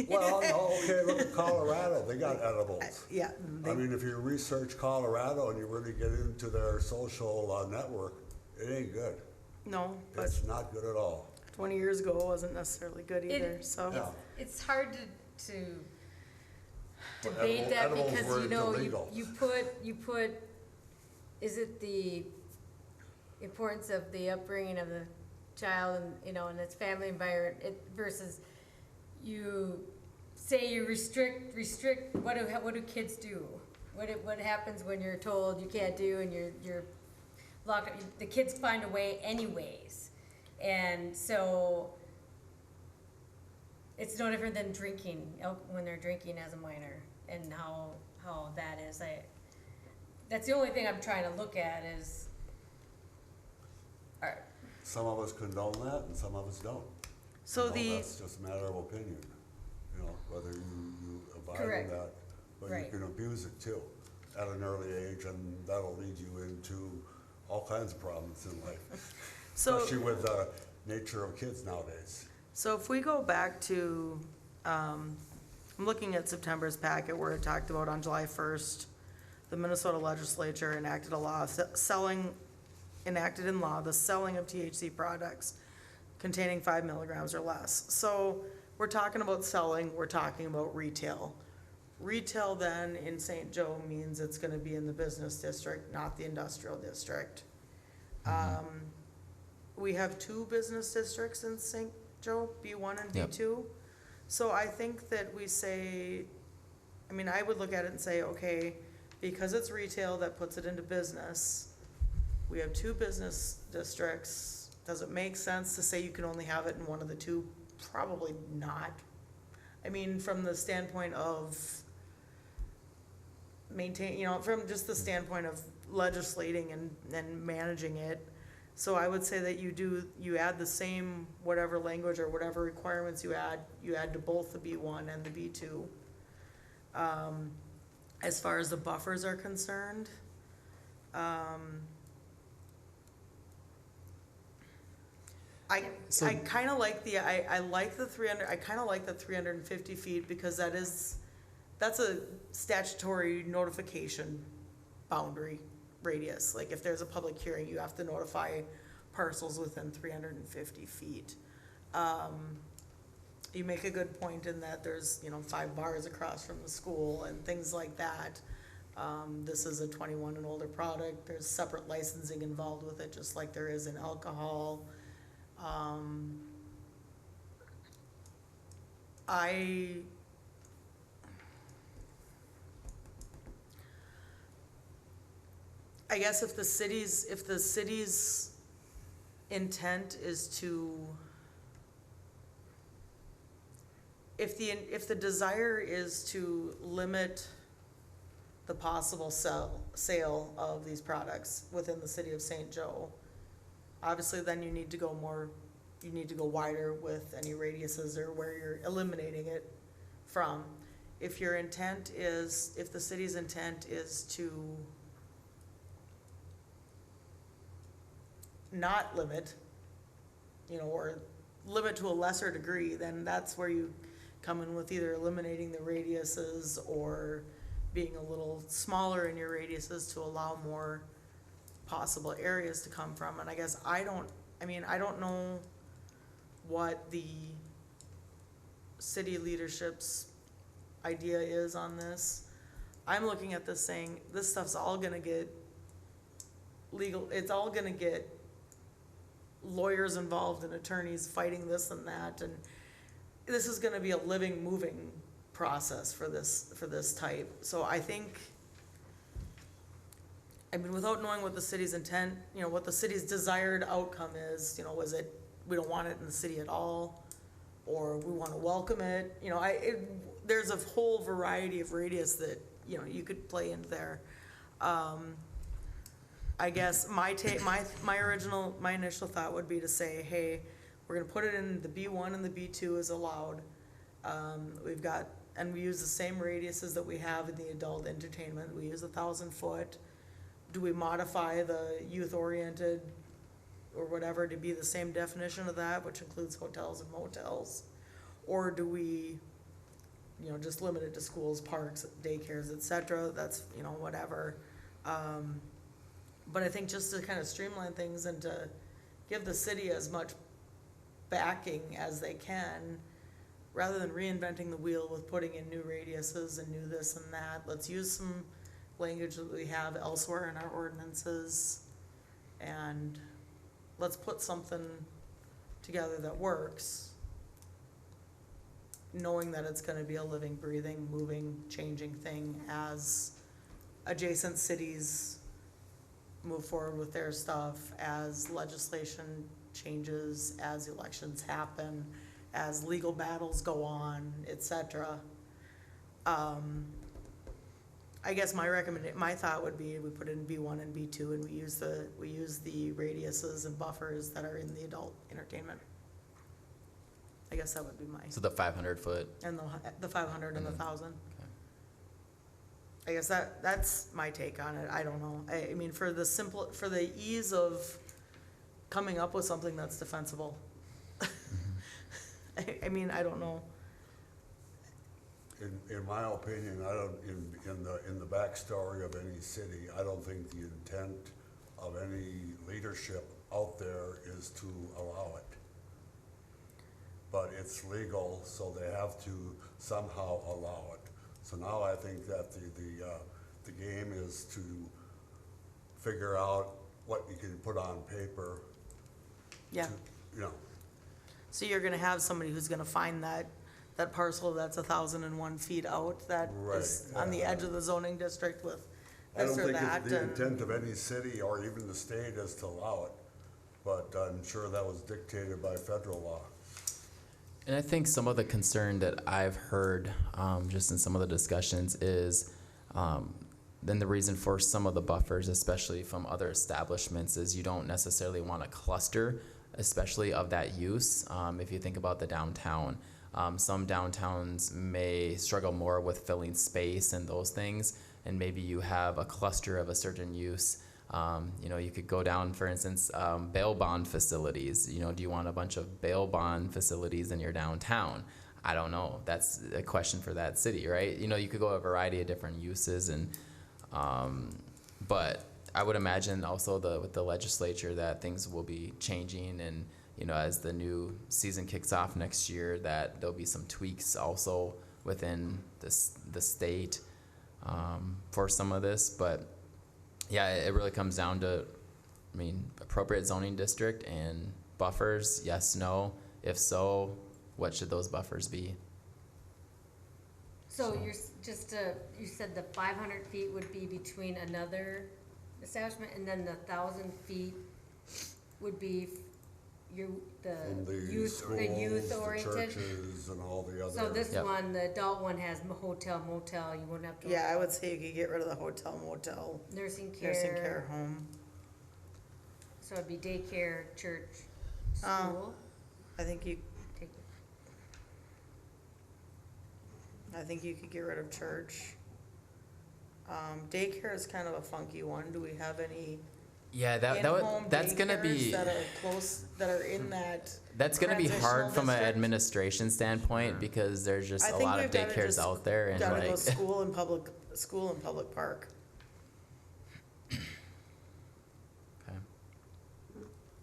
Well, no, okay, look at Colorado, they got edibles. Yeah, If you research Colorado and you really get into their social network, it ain't good. no, but It's not good at all. 20 years ago it wasn't necessarily good either, so. Yeah. it's hard to But debate that edibles because, were you know, illegal. you put, is it the importance of the upbringing of the child and, you know, and its family environment versus you say you restrict, what do kids do? What happens when you're told you can't do and you're locked up? The kids find a way anyways. And so it's no different than drinking, when they're drinking as a minor and how that is. That's the only thing I'm trying to look at is, alright, Some of us condone that and some of us don't. So You know, the, That's just a matter of opinion, you know, whether you abide Correct. in that. But you Right. can abuse it too at an early age, and that'll lead you into all kinds of problems in life. so. Especially with the nature of kids nowadays. So if we go back to, I'm looking at September's packet where it talked about on July 1st, the Minnesota legislature enacted a law enacted in law the selling of THC products containing 5 milligrams or less. So we're talking about selling, we're talking about retail. Retail then in St. Joe means it's gonna be in the business district, not the industrial district. We have 2 business districts in St. Joe, B1 and Yep. B2. So I think that we say, I mean, I would look at it and say, okay, because it's retail, that puts it into business. We have 2 business districts. Does it make sense to say you can only have it in one of the 2? Probably not. I mean, from the standpoint of maintain, you know, from just the standpoint of legislating and managing it. So I would say that you add the same whatever language or whatever requirements you add to both the B1 and the B2. As far as the buffers are concerned, So- I kinda like I like the 300, I kinda like the 350 feet because that's a statutory notification boundary radius. Like if there's a public hearing, you have to notify parcels within 350 feet. You make a good point in that there's, 5 bars across from the school and things like that. This is a 21 and older product. There's separate licensing involved with it, just like there is in alcohol. I guess if the city's intent is to, if the desire is to limit the possible sale of these products within the city of St. Joe, obviously then you need to go wider with any radiuses or where you're eliminating it from. If the city's intent is to not limit, or limit to a lesser degree, then that's where you come in with either eliminating the radiuses or being a little smaller in your radiuses to allow more possible areas to come from. And I guess I don't know what the city leadership's idea is on this. I'm looking at this saying, this stuff's all gonna get legal, it's all gonna get lawyers involved and attorneys fighting this and that, and this is gonna be a living, moving process for this type. So I think, without knowing what the city's intent, what the city's desired outcome is, was it, we don't want it in the city at all, or we wanna welcome it, there's a whole variety of radius that, you could play into there. I guess my initial thought would be to say, hey, we're gonna put it in the B1 and the B2 is allowed. We use the same radiuses that we have in the adult entertainment. We use 1,000 foot. Do we modify the youth-oriented or whatever to be the same definition of that, which includes hotels and motels? Or do we, just limit it to schools, parks, daycares, et cetera? That's, whatever. But I think just to kind of streamline things and to give the city as much backing as they can, rather than reinventing the wheel with putting in new radiuses and new this and that, let's use some language that we have elsewhere in our ordinances, and let's put something together that works, knowing that it's gonna be a living, breathing, moving, changing thing as adjacent cities move forward with their stuff, as legislation changes, as elections happen, as legal battles go on, et cetera. I guess my thought would be we put in B1 and B2 and we use the radiuses and buffers that are in the adult entertainment. I guess that would be my, So the 500-foot. and the 500 and the Mhm. 1,000. Okay. I guess that's my take on it. I don't know. I mean, for the ease of coming up with something that's defensible. I mean, I don't know. In my opinion, I don't, in the backstory of any city, I don't think the intent of any leadership out there is to allow it. But it's legal, so they have to somehow allow it. So now I think that the game is to figure out what you can put on paper. Yeah. to, You know, So you're gonna have somebody who's gonna find that parcel that's 1,001 feet out, that is Right, on the yeah. edge of the zoning district with I this don't or think that. it's the and- intent of any city or even the state is to allow it, but I'm sure that was dictated by federal law. And I think some of the concern that I've heard, just in some of the discussions is, then the reason for some of the buffers, especially from other establishments, is you don't necessarily want a cluster, especially of that use. If you think about the downtown, some downtowns may struggle more with filling space and those things, and maybe you have a cluster of a certain use. You could go down, for instance, bail bond facilities. Do you want a bunch of bail bond facilities in your downtown? I don't know. That's a question for that city, right? You could go a variety of different uses, but I would imagine also with the legislature that things will be changing, and as the new season kicks off next year, that there'll be some tweaks also within the state for some of this, but. Yeah, it really comes down to, appropriate zoning district and buffers, yes, no. If so, what should those buffers be? So you said the 500 feet would be between another establishment, and then the 1,000 feet would be And the the youth schools, the oriented? churches and all the other. So this Yep. one, the adult one has hotel, motel, you wouldn't have to. Yeah, I would say you could get rid of the hotel, motel, Nursing nursing care care, home. so it'd be daycare, church, Um, school. I think you Take- could get rid of church. Daycare is kind of a funky one. Do we have any Yeah, in-home that's gonna daycares be, that are close, that are in that? that's gonna be hard transitional from an district? administration standpoint, because there's just I a think lot of we've gotta daycares just- out there, and Gotta go like, school and public park. okay.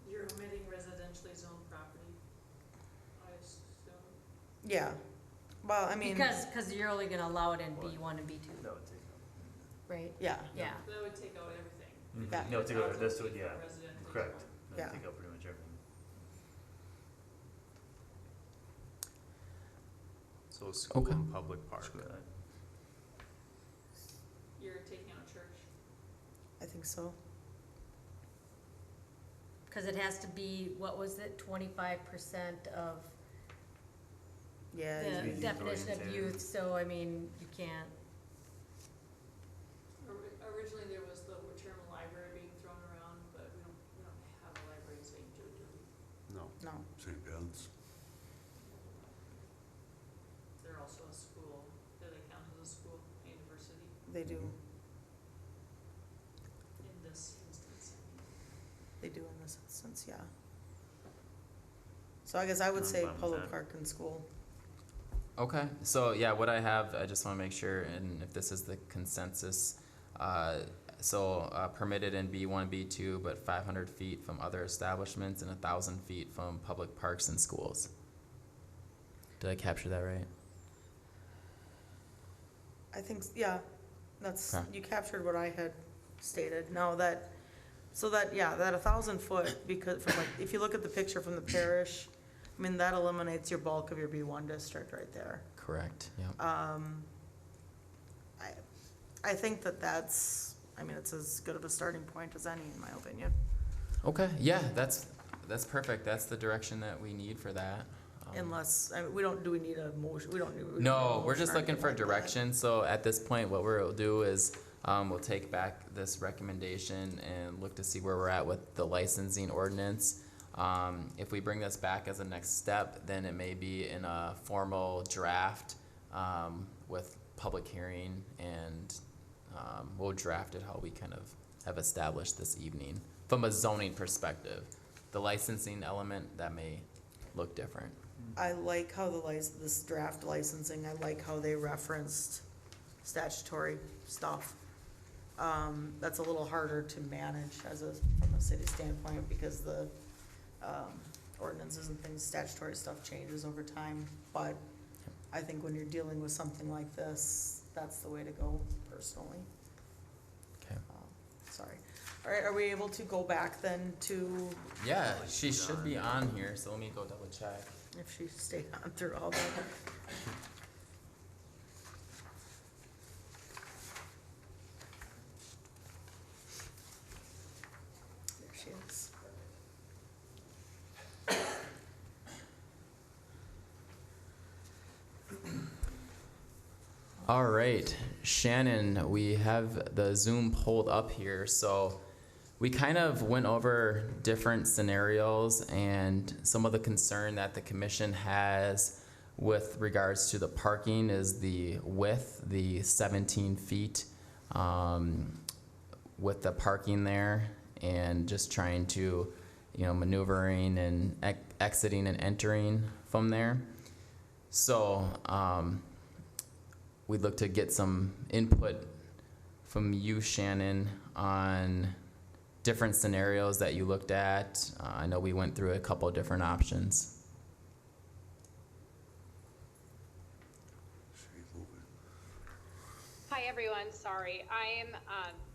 You're omitting residentially zoned property, I assume. Yeah, well, I mean, Because you're only gonna allow it in B1 and B2, That would take right? yeah, Yeah. That would take out everything. Yeah. No, take out, this would, 1,000 feet yeah, for residential correct. zone. Yeah. That'd take out pretty much everything. So school Okay. and public park. You're taking out church. I think so. Because it has to be, what was it, 25% of Yeah, the youth definition of oriented. youth, so you can't. Originally, there was the term library being thrown around, but we don't have a library in St. Jude, do we? No. no, St. Ben's. They're also a school, do they count as a school, a university they do, in this instance? they do in this instance, yeah. So I guess I would I'm say fine with public that. park and school. Okay, so yeah, what I have, I just wanna make sure, and if this is the consensus, permitted in B1, B2, but 500 feet from other establishments and 1,000 feet from public parks and schools. Did I capture that right? I think, yeah, that's, Okay. you captured what I had stated. Now that, so that, yeah, that 1,000 foot, because from like, if you look at the picture from the parish, I mean, that eliminates your bulk of your B1 district right there. Correct, yep. I think that that's, I mean, it's as good of a starting point as any, in my opinion. Okay, yeah, that's perfect. That's the direction that we need for that. Unless, I mean, do we need a motion? We don't need. No, we're just looking for direction. So at this point, what we'll do is, we'll take back this recommendation and look to see where we're at with the licensing ordinance. If we bring this back as a next step, then it may be in a formal draft, with public hearing, and, we'll draft it how we kind of have established this evening. From a zoning perspective, the licensing element, that may look different. I like how this draft licensing, I like how they referenced statutory stuff. That's a little harder to manage from a city standpoint, because the, ordinances and things, statutory stuff changes over time. But I think when you're dealing with something like this, that's the way to go, personally. Okay. Sorry. All right, are we able to go back then to, Yeah, she should be on here, so let me go double check. if she stayed on through all that? There she is. All right, Shannon, we have the Zoom pulled up here. So we kind of went over different scenarios and some of the concern that the commission has with regards to the parking is the width, the 17 feet with the parking there, and just trying to, maneuvering and exiting and entering from there. So, we'd look to get some input from you, Shannon, on different scenarios that you looked at. I know we went through a couple of different options. She's moving. Hi, everyone. Sorry. I am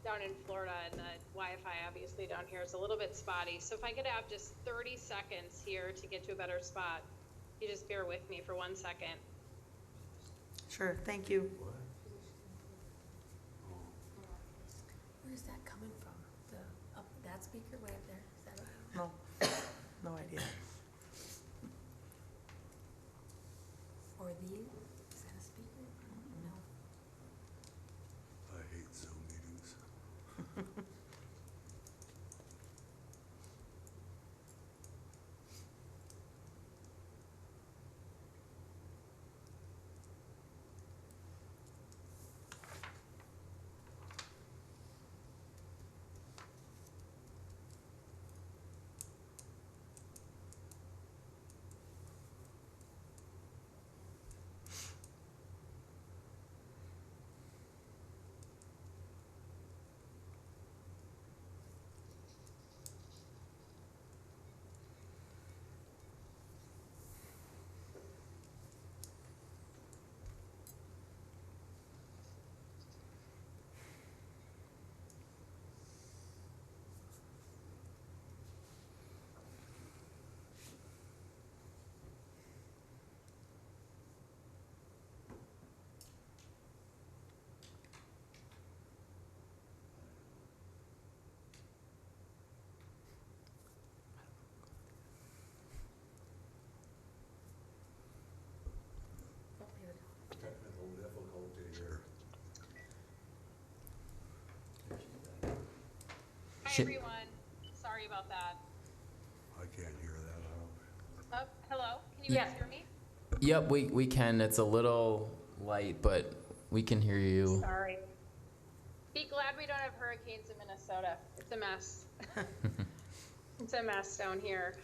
down in Florida, and the Wi-Fi obviously down here is a little bit spotty. So if I could have just 30 seconds here to get to a better spot, you just bear with me for 1 second. Sure, thank you. Where's that coming from? That speaker way up there? Is that it? No, no idea. Or is that a speaker? No. I hate Zoom meetings. Technical difficulty here. Hi, Shit. everyone. Sorry about that. I can't hear that. Oh, hello? Can you guys Yeah. hear me? Yep, we can. It's a little light, but we can hear you. Sorry. Be glad we don't have hurricanes in Minnesota. It's a mess. It's a mess down here.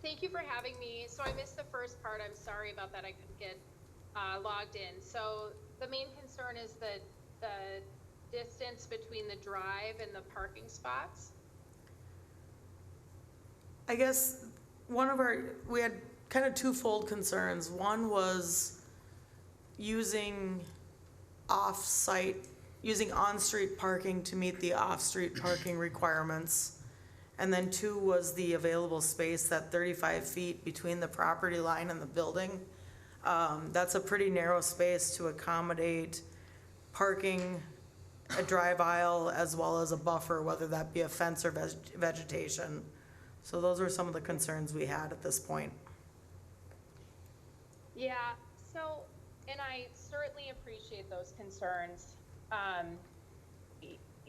Thank you for having me. So I missed the first part. I'm sorry about that. I couldn't get logged in. So the main concern is the distance between the drive and the parking spots. I guess we had kind of twofold concerns. One was using using on-street parking to meet the off-street parking requirements. And then two was the available space, that 35 feet between the property line and the building. That's a pretty narrow space to accommodate parking, a drive aisle, as well as a buffer, whether that be a fence or vegetation. So those are some of the concerns we had at this point. Yeah, so, and I certainly appreciate those concerns.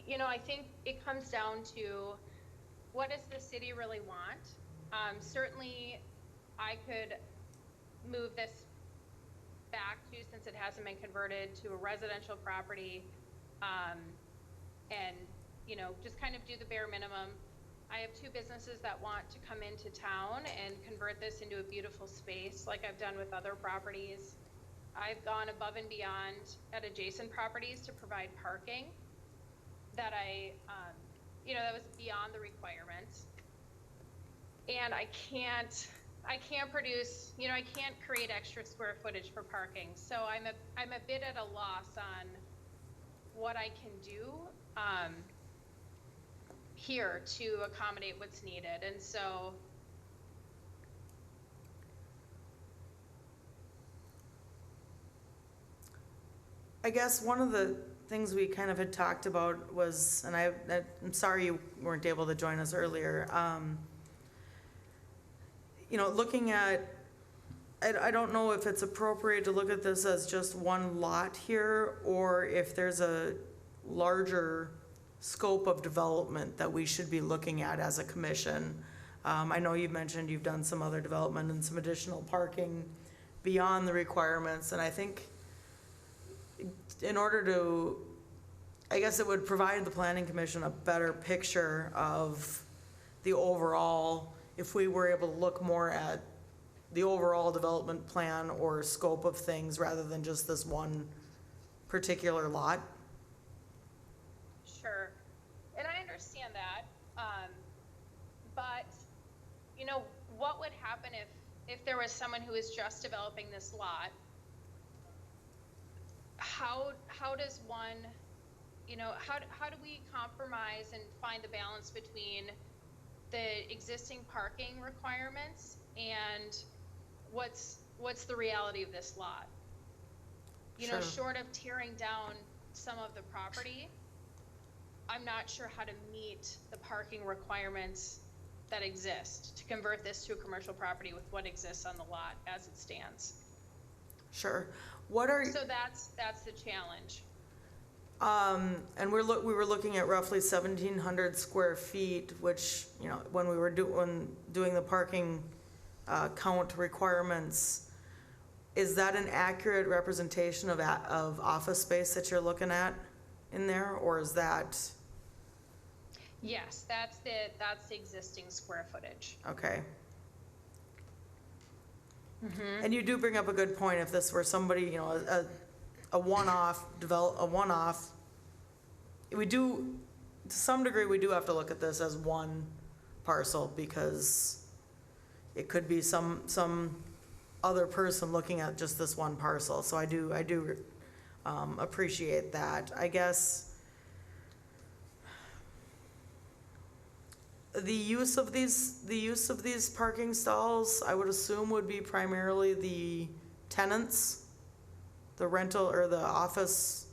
You know, I think it comes down to, what does the city really want? Certainly, I could move this back to, since it hasn't been converted, to a residential property, and, you know, just kind of do the bare minimum. I have two businesses that want to come into town and convert this into a beautiful space, like I've done with other properties. I've gone above and beyond at adjacent properties to provide parking that you know, that was beyond the requirements. And I can't produce, you know, I can't create extra square footage for parking. So I'm a bit at a loss on what I can do here to accommodate what's needed. And so I guess one of the things we kind of had talked about was, and I'm sorry you weren't able to join us earlier, you know, looking at, I don't know if it's appropriate to look at this as just one lot here, or if there's a larger scope of development that we should be looking at as a commission. I know you've mentioned you've done some other development and some additional parking beyond the requirements, and I think in order to, I guess it would provide the planning commission a better picture of the overall, if we were able to look more at the overall development plan or scope of things rather than just this one particular lot. sure, and I understand that, but, you know, what would happen if there was someone who is just developing this lot? How does one, you know, how do we compromise and find the balance between the existing parking requirements and what's the reality of this lot? You know, Sure. short of tearing down some of the property, I'm not sure how to meet the parking requirements that exist to convert this to a commercial property with what exists on the lot as it stands. Sure. What are, So that's the challenge. and we were looking at roughly 1,700 square feet, which, you know, when we were doing the parking count requirements, is that an accurate representation of office space that you're looking at in there, or is that, Yes, that's the existing square footage. okay? And you do bring up a good point. If this were somebody, you know, a one-off, we do, to some degree, we do have to look at this as one parcel, because it could be some other person looking at just this one parcel. So I do appreciate that. I guess the use of these parking stalls, I would assume, would be primarily the tenants, the rental or the office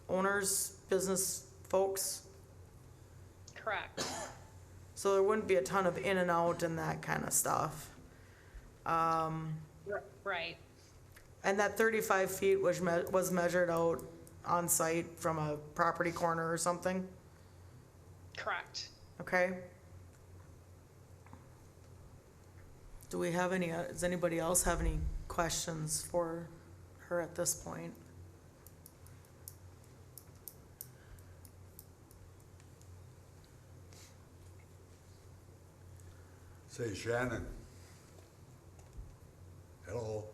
owners, business folks. Correct. So there wouldn't be a ton of in and out and that kind of stuff. Right. And that 35 feet was measured out on site from a property corner or something, Correct. okay? Do we have any, does anybody else have any questions for her at this point? Say, Shannon. Hello.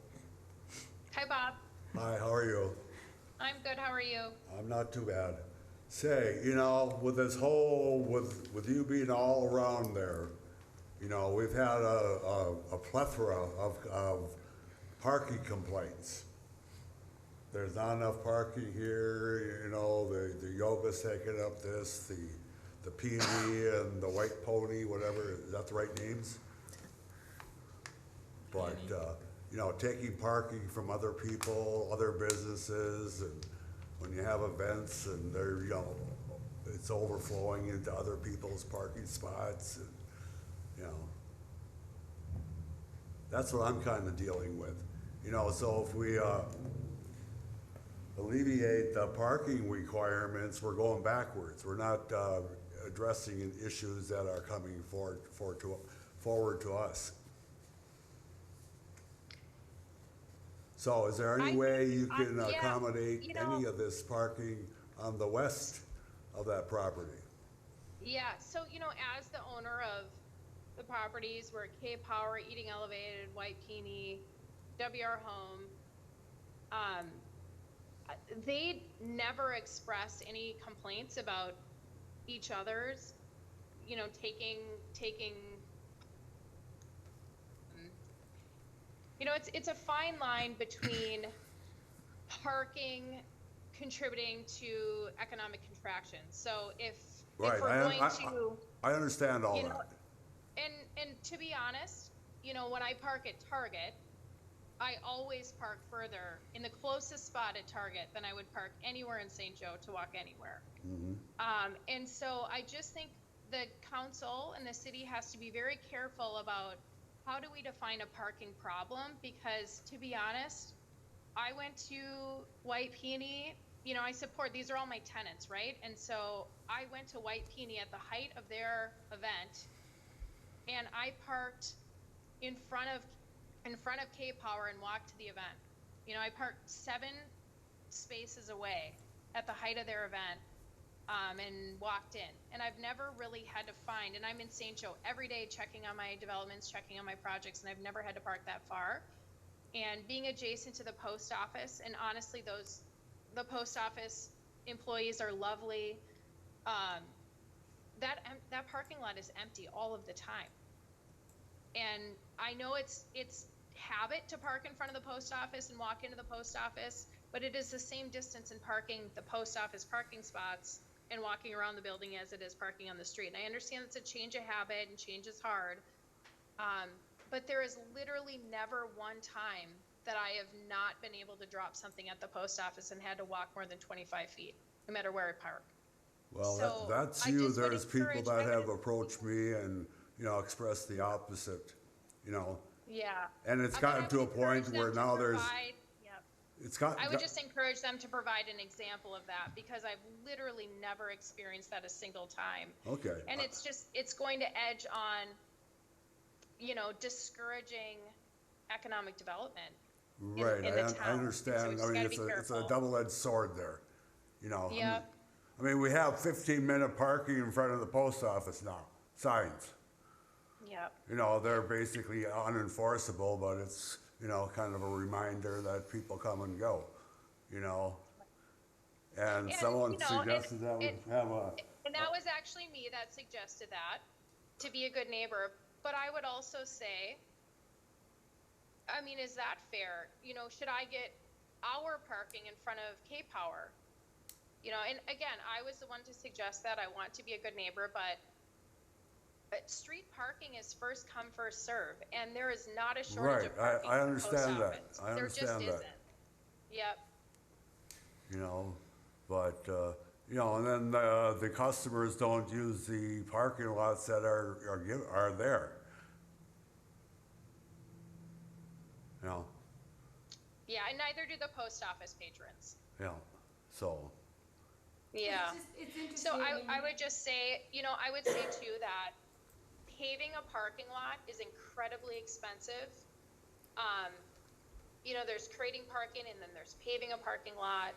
Hi, Bob. Hi, how are you? I'm good. How are you? I'm not too bad. Say, you know, with this whole, with you being all around there, You know, we've had a plethora of parking complaints. There's not enough parking here, you know, the yoga's taking up this, the P&E and the White Pony, whatever, is that the right names? But, you know, taking parking from other people, other businesses, and when you have events and they're, you know, it's overflowing into other people's parking spots, and, you know. That's what I'm kinda dealing with. You know, so if we, alleviate the parking requirements, we're going backwards. We're not, addressing issues that are coming forward to us. So is there any way you can yeah, accommodate you know- any of this parking on the west of that property? Yeah, so, you know, as the owner of the properties, we're at K Power, Eating Elevated, White Peony, WR Home, they never expressed any complaints about each other's, you know, taking, you know, it's a fine line between parking contributing to economic contraction. So if Right, we're going to, I understand all you know, that. and to be honest, you know, when I park at Target, I always park further in the closest spot at Target than I would park anywhere in St. Joe to walk anywhere. And so I just think the council and the city has to be very careful about how do we define a parking problem, because to be honest, I went to White Peony, you know, I support, these are all my tenants, right? And so I went to White Peony at the height of their event, and I parked in front of K Power and walked to the event. You know, I parked 7 spaces away at the height of their event, and walked in. And I've never really had to find, and I'm in St. Joe every day checking on my developments, checking on my projects, and I've never had to park that far. And being adjacent to the post office, and honestly, the post office employees are lovely. That parking lot is empty all of the time. And I know it's habit to park in front of the post office and walk into the post office, but it is the same distance in parking the post office parking spots and walking around the building as it is parking on the street. And I understand it's a change of habit and change is hard. But there is literally never one time that I have not been able to drop something at the post office and had to walk more than 25 feet, no matter where I park. Well, So, that's I you. just would There's people encourage that have residents- approached me and, you know, expressed the opposite, you know. Yeah. And it's But I gotten would to a encourage point them where to now there's, provide- Yep. it's got. I would just encourage them to provide an example of that, because I've literally never experienced that a single time. Okay. And it's going to edge on, you know, discouraging economic development. Right, in the I town. understand. So we I just mean, gotta it's be a careful. double-edged sword there, you know. Yep. I mean, we have 15-minute parking in front of the post office now, signs. Yep. You know, they're basically unenforceable, but it's, you know, kind of a reminder that people come and go, you know? And And, someone you know, suggested that we have a, And that was actually me that suggested that, to be a good neighbor. But I would also say, I mean, is that fair? You know, should I get our parking in front of K Power? You know, and again, I was the one to suggest that. I want to be a good neighbor, but street parking is first come, first serve, and there is not a shortage of Right, parking. I at the post understand that. office. I There just understand that. isn't. Yep. you know, but, you know, and then the customers don't use the parking lots that are there. You know, Yeah, and neither do the post office patrons. you know, so, Yeah. It's interesting. So I would just say, you know, I would say too that paving a parking lot is incredibly expensive. You know, there's creating parking and then there's paving a parking lot.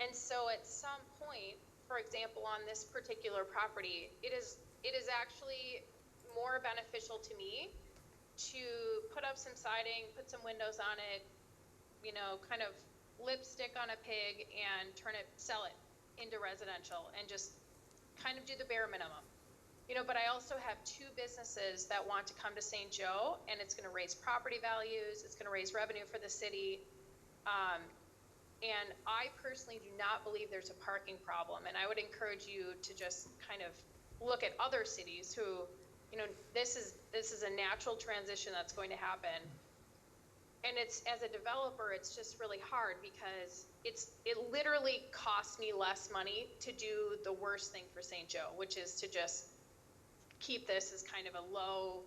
And so at some point, for example, on this particular property, it is actually more beneficial to me to put up some siding, put some windows on it, you know, kind of lipstick on a pig and sell it into residential and just kind of do the bare minimum. but I also have two businesses that want to come to St. Joe, and it's gonna raise property values, it's gonna raise revenue for the city. And I personally do not believe there's a parking problem, and I would encourage you to just kind of look at other cities who, this is a natural transition that's going to happen. And it's, as a developer, it's just really hard because it literally costs me less money to do the worst thing for St. Joe, which is to just keep this as kind of a low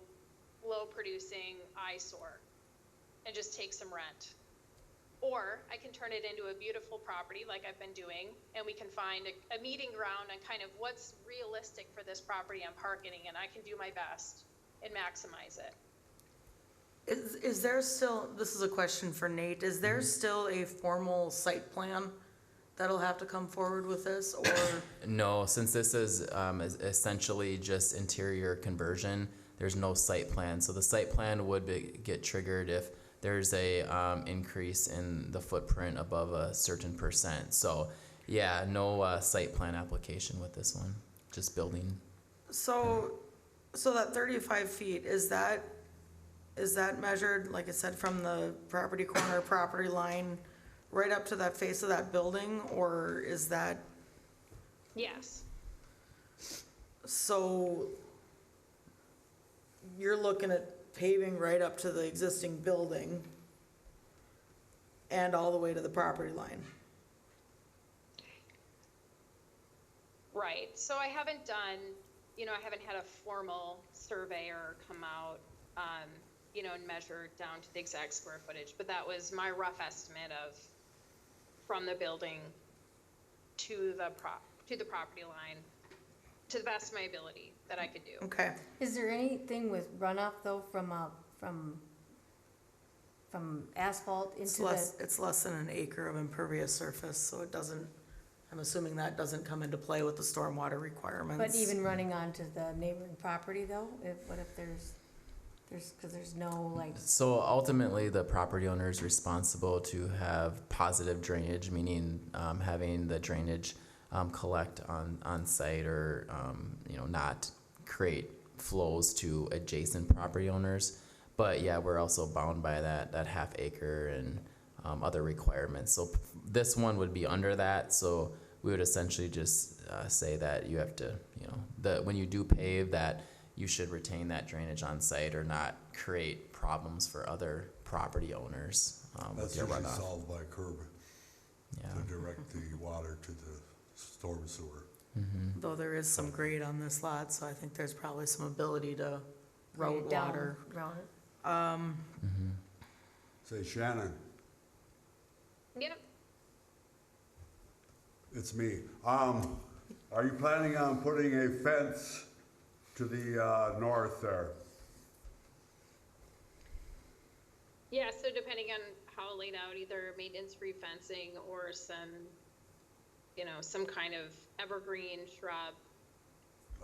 producing eyesore and just take some rent. Or I can turn it into a beautiful property like I've been doing, and we can find a meeting ground on kind of what's realistic for this property I'm parking, and I can do my best and maximize it. Is there still, this is a question for Nate, is there still a formal site plan that'll have to come forward with this, or? No, since this is essentially just interior conversion, there's no site plan. So the site plan would get triggered if there's a increase in the footprint above a certain percent. So yeah, no site plan application with this one, just building. So that 35 feet, is that measured, like I said, from the property corner, property line, right up to that face of that building, or is that, Yes. so you're looking at paving right up to the existing building and all the way to the property line? Right. So I haven't done, I haven't had a formal surveyor come out, and measure down to the exact square footage, but that was my rough estimate of from the building to the property line, to the best of my ability that I could do. Okay, Is there anything with runoff though from asphalt it's into less than an acre of impervious surface, so it doesn't, I'm assuming that doesn't come into play with the stormwater requirements. but even running onto the neighboring property though? What if there's, cause there's no like, So ultimately, the property owner is responsible to have positive drainage, meaning having the drainage collect on site or not create flows to adjacent property owners. But yeah, we're also bound by that half acre and other requirements. So this one would be under that. So we would essentially just say that you have to, when you do pave, that you should retain that drainage on site or not create problems for other property owners with That's your usually runoff. solved by curb Yeah. to direct the water to the storm sewer. Mm-hmm. Though there is some grade on this lot, so I think there's probably some ability to route down water. around it? Mm-hmm. Say, Shannon, Yep. it's me. Are you planning on putting a fence to the north there? Yeah, so depending on how laid out, either maintenance-free fencing or some kind of evergreen shrub.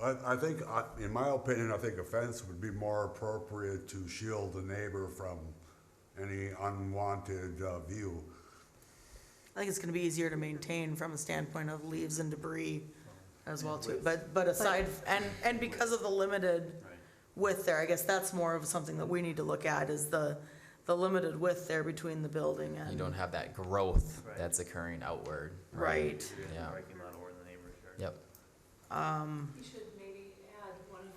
I think, in my opinion, I think a fence would be more appropriate to shield the neighbor from any unwanted view. I think it's gonna be easier to maintain from a standpoint of leaves and debris as well too. But aside, and because of the limited width there, I guess that's more of something that we need to look at, is the limited width there between the building and. You don't have that growth Right. that's occurring outward. Right. You're doing Yeah. a parking lot over in the neighbor's yard. Yep. You should maybe add one of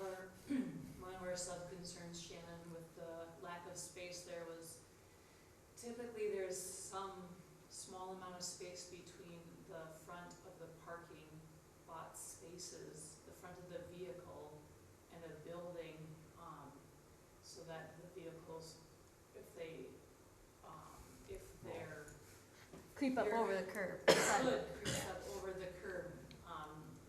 our sub-concerns, Shannon, with the lack of space there was typically there's some small amount of space between the front of the parking lot spaces, the front of the vehicle and a building, so that the vehicles, if they're Creep up over the curb. could creep up over the curb.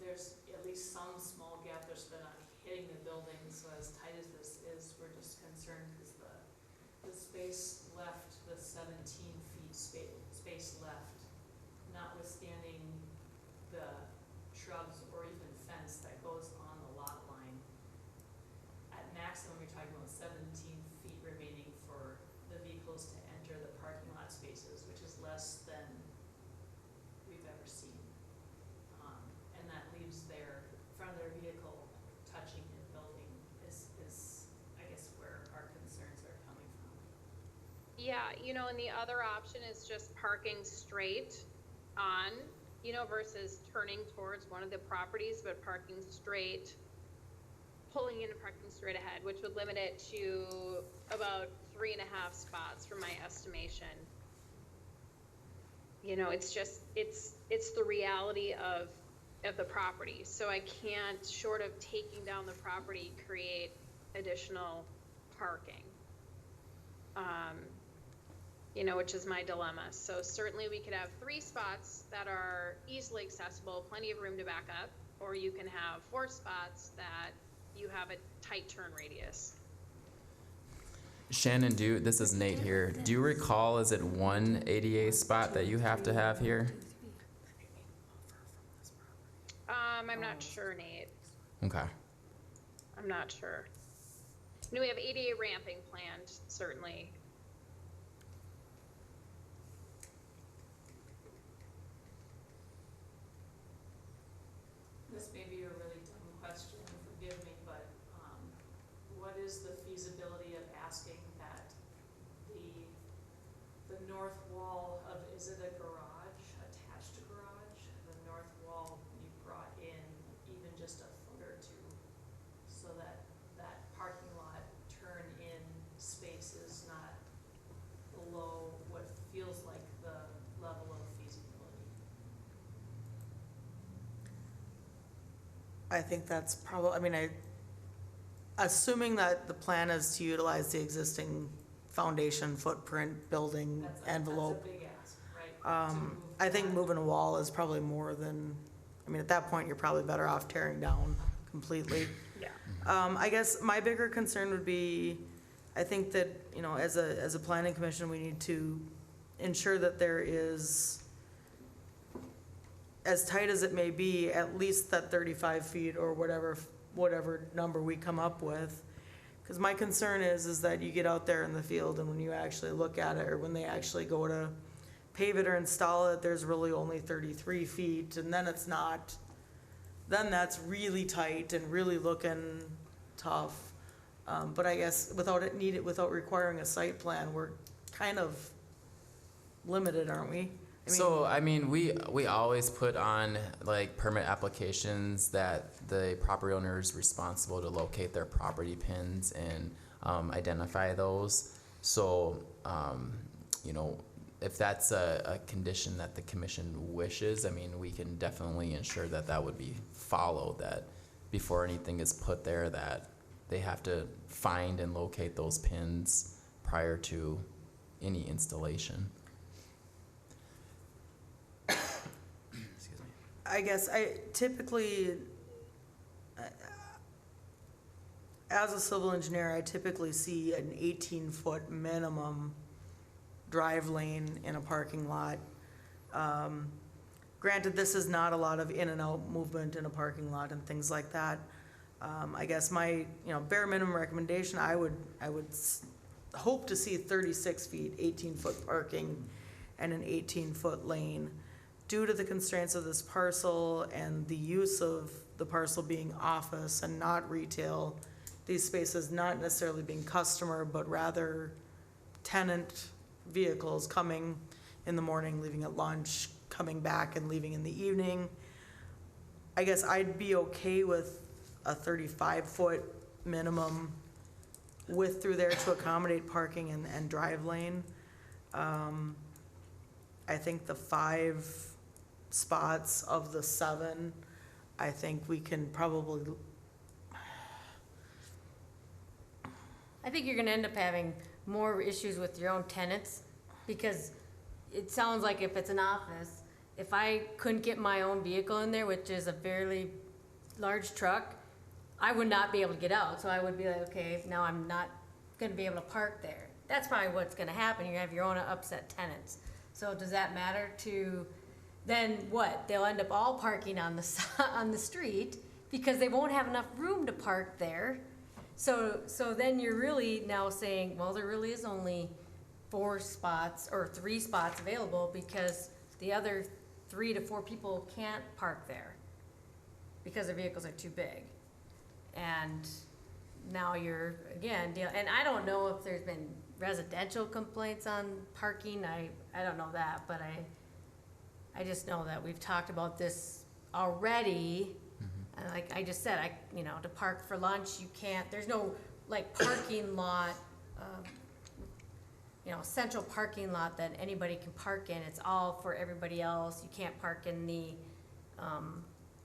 There's at least some small gap there so they're not hitting the building, so as tight as this is, we're just concerned because the space left, the 17 feet space left, notwithstanding the shrubs or even fence that goes on the lot line. At maximum, you're talking about 17 feet remaining for the vehicles to enter the parking lot spaces, which is less than we've ever seen. And that leaves their front of their vehicle touching Yeah, and the other option is just parking straight on, versus turning towards one of the properties, but parking straight, pulling in and parking straight ahead, which would limit it to about 3.5 spots from my estimation. It's just, it's the reality of the property. So I can't, short of taking down the property, create additional parking. Which is my dilemma. So certainly we could have 3 spots that are easily accessible, plenty of room to back up, or you can have 4 spots that you have a tight turn radius. Shannon, this is Nate here. Do you recall, is it one ADA spot that you have to have here? I'm not sure, Nate. Okay. I'm not sure. We have ADA ramping planned, certainly. This may be a really dumb question, forgive me, but, what is the feasibility of asking that the north wall of, is it a garage, attached garage? The north wall be brought in even just a foot or two, so that that parking lot turn-in space is not below what feels like the level of feasibility. I think that's probably, assuming that the plan is to utilize the existing foundation, footprint, building envelope. That's a big ask, right? To move I think that. moving a wall is probably more than, at that point, you're probably better off tearing down completely. Yeah. I guess my bigger concern would be, I think that, as a planning commission, we need to ensure that there is, as tight as it may be, at least that 35 feet or whatever number we come up with. Because my concern is that you get out there in the field and when you actually look at it, or when they actually go to pave it or install it, there's really only 33 feet, and then it's not, then that's really tight and really looking tough. But I guess without requiring a site plan, we're kind of limited, aren't we? We always put on like permit applications that the property owner is responsible to locate their property pins and identify those. So, if that's a condition that the commission wishes, we can definitely ensure that that would be followed, that before anything is put there, that they have to find and locate those pins prior to any installation. Excuse me. I guess as a civil engineer, I typically see an 18-foot minimum drive lane in a parking lot. Granted, this is not a lot of in and out movement in a parking lot and things like that. I guess my, bare minimum recommendation, I would hope to see 36 feet, 18-foot parking and an 18-foot lane. Due to the constraints of this parcel and the use of the parcel being office and not retail, these spaces not necessarily being customer, but rather tenant vehicles coming in the morning, leaving at lunch, coming back and leaving in the evening. I guess I'd be okay with a 35-foot minimum width through there to accommodate parking and drive lane. I think the 5 spots of the 7, I think we can probably, I think you're gonna end up having more issues with your own tenants, because it sounds like if it's an office, if I couldn't get my own vehicle in there, which is a fairly large truck, I would not be able to get out, so I would be like, okay, now I'm not gonna be able to park there. That's probably what's gonna happen, you have your own upset tenants. So does that matter to, then what? They'll end up all parking on the street, because they won't have enough room to park there. So then you're really now saying, well, there really is only 4 spots or 3 spots available, because the other 3 to 4 people can't park there because their vehicles are too big. And now you're, again, and I don't know if there's been residential complaints on parking, I don't know that, but I just know that we've talked about this already. And like I just said, to park for lunch, you can't, there's no like parking lot, central parking lot that anybody can park in. It's all for everybody else. You can't park in the,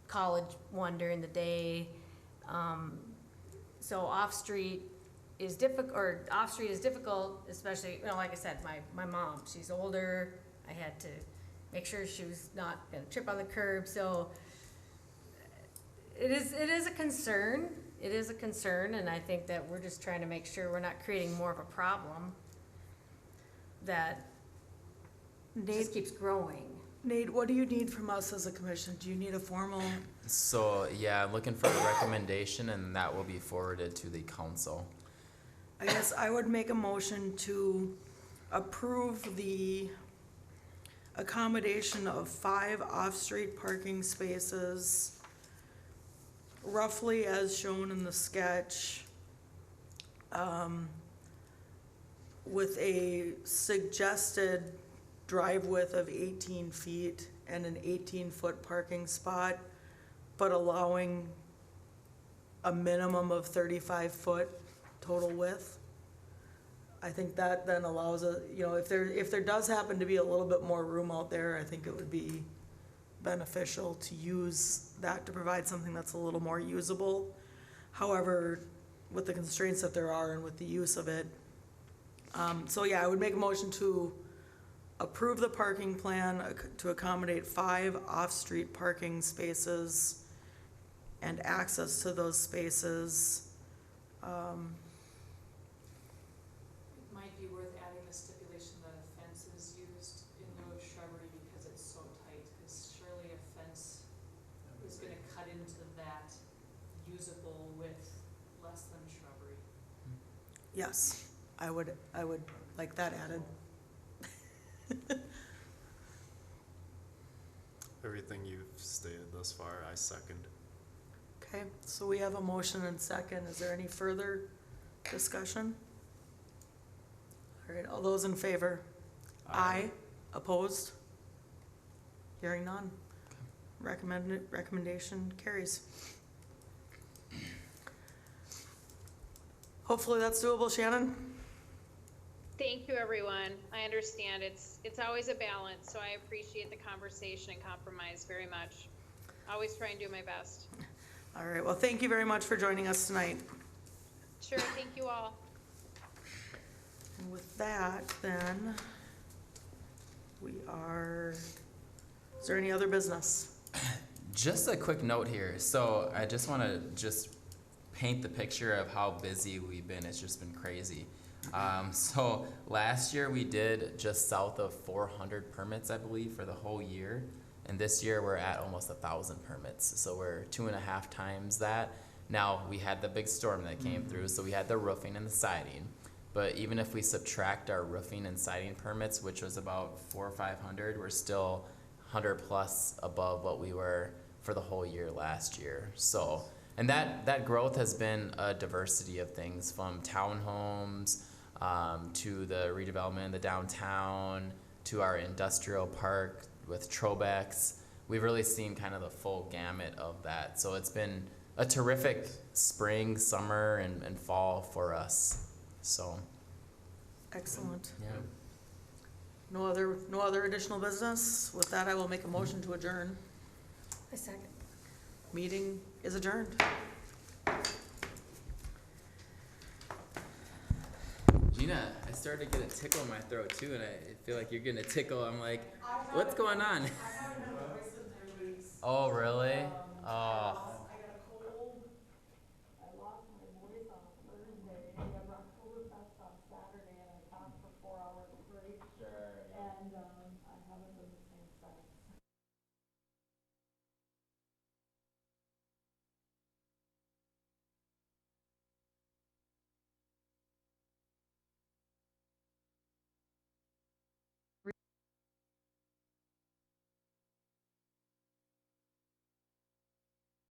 college one during the day. So off-street is difficult, especially, like I said, my mom, she's older. I had to make sure she was not gonna trip on the curb, so it is a concern. It is a concern, and I think that we're just trying to make sure we're not creating more of a problem that just keeps growing. Nate, what do you need from us as a commission? Do you need a formal? So, yeah, I'm looking for a recommendation, and that will be forwarded to the council. I guess I would make a motion to approve the accommodation of 5 off-street parking spaces, roughly as shown in the sketch, with a suggested drive width of 18 feet and an 18-foot parking spot, but allowing a minimum of 35-foot total width. I think that then allows if there does happen to be a little bit more room out there, I think it would be beneficial to use that to provide something that's a little more usable. However, with the constraints that there are and with the use of it. I would make a motion to approve the parking plan to accommodate 5 off-street parking spaces and access to those spaces. It might be worth adding the stipulation that a fence is used in lieu of shrubbery because it's so tight, because surely a fence is gonna cut into that usable width less than shrubbery. Yes, I would like that added. Everything you've stated thus far, I second. Okay, so we have a motion and second. Is there any further discussion? All right, all those in favor? Aye. Opposed? Hearing none. Recommendation carries. Hopefully that's doable, Shannon. Thank you, everyone. I understand it's always a balance, so I appreciate the conversation and compromise very much. Always try and do my best. All right, well, thank you very much for joining us tonight. Sure, thank you all. And with that, then, is there any other business? Just a quick note here. So I just want to paint the picture of how busy we've been. It's just been crazy. So last year we did just south of 400 permits, I believe, for the whole year. And this year we're at almost 1,000 permits. So we're 2.5 times that. Now we had the big storm that came through, so we had the roofing and the siding. But even if we subtract our roofing and siding permits, which was about 400 or 500, we're still 100 plus above what we were for the whole year last year. So, and that growth has been a diversity of things, from townhomes to the redevelopment in the downtown to our industrial park with Trobex. We've really seen kind of the full gamut of that. So it's been a terrific spring, summer, and fall for us. So, Excellent. yeah. No other additional business? With that, I will make a motion to adjourn. A second. Meeting is adjourned. Gina, I started to get a tickle in my throat too, and I feel like you're getting a tickle. I'm like, what's going on? Oh, really? Oh.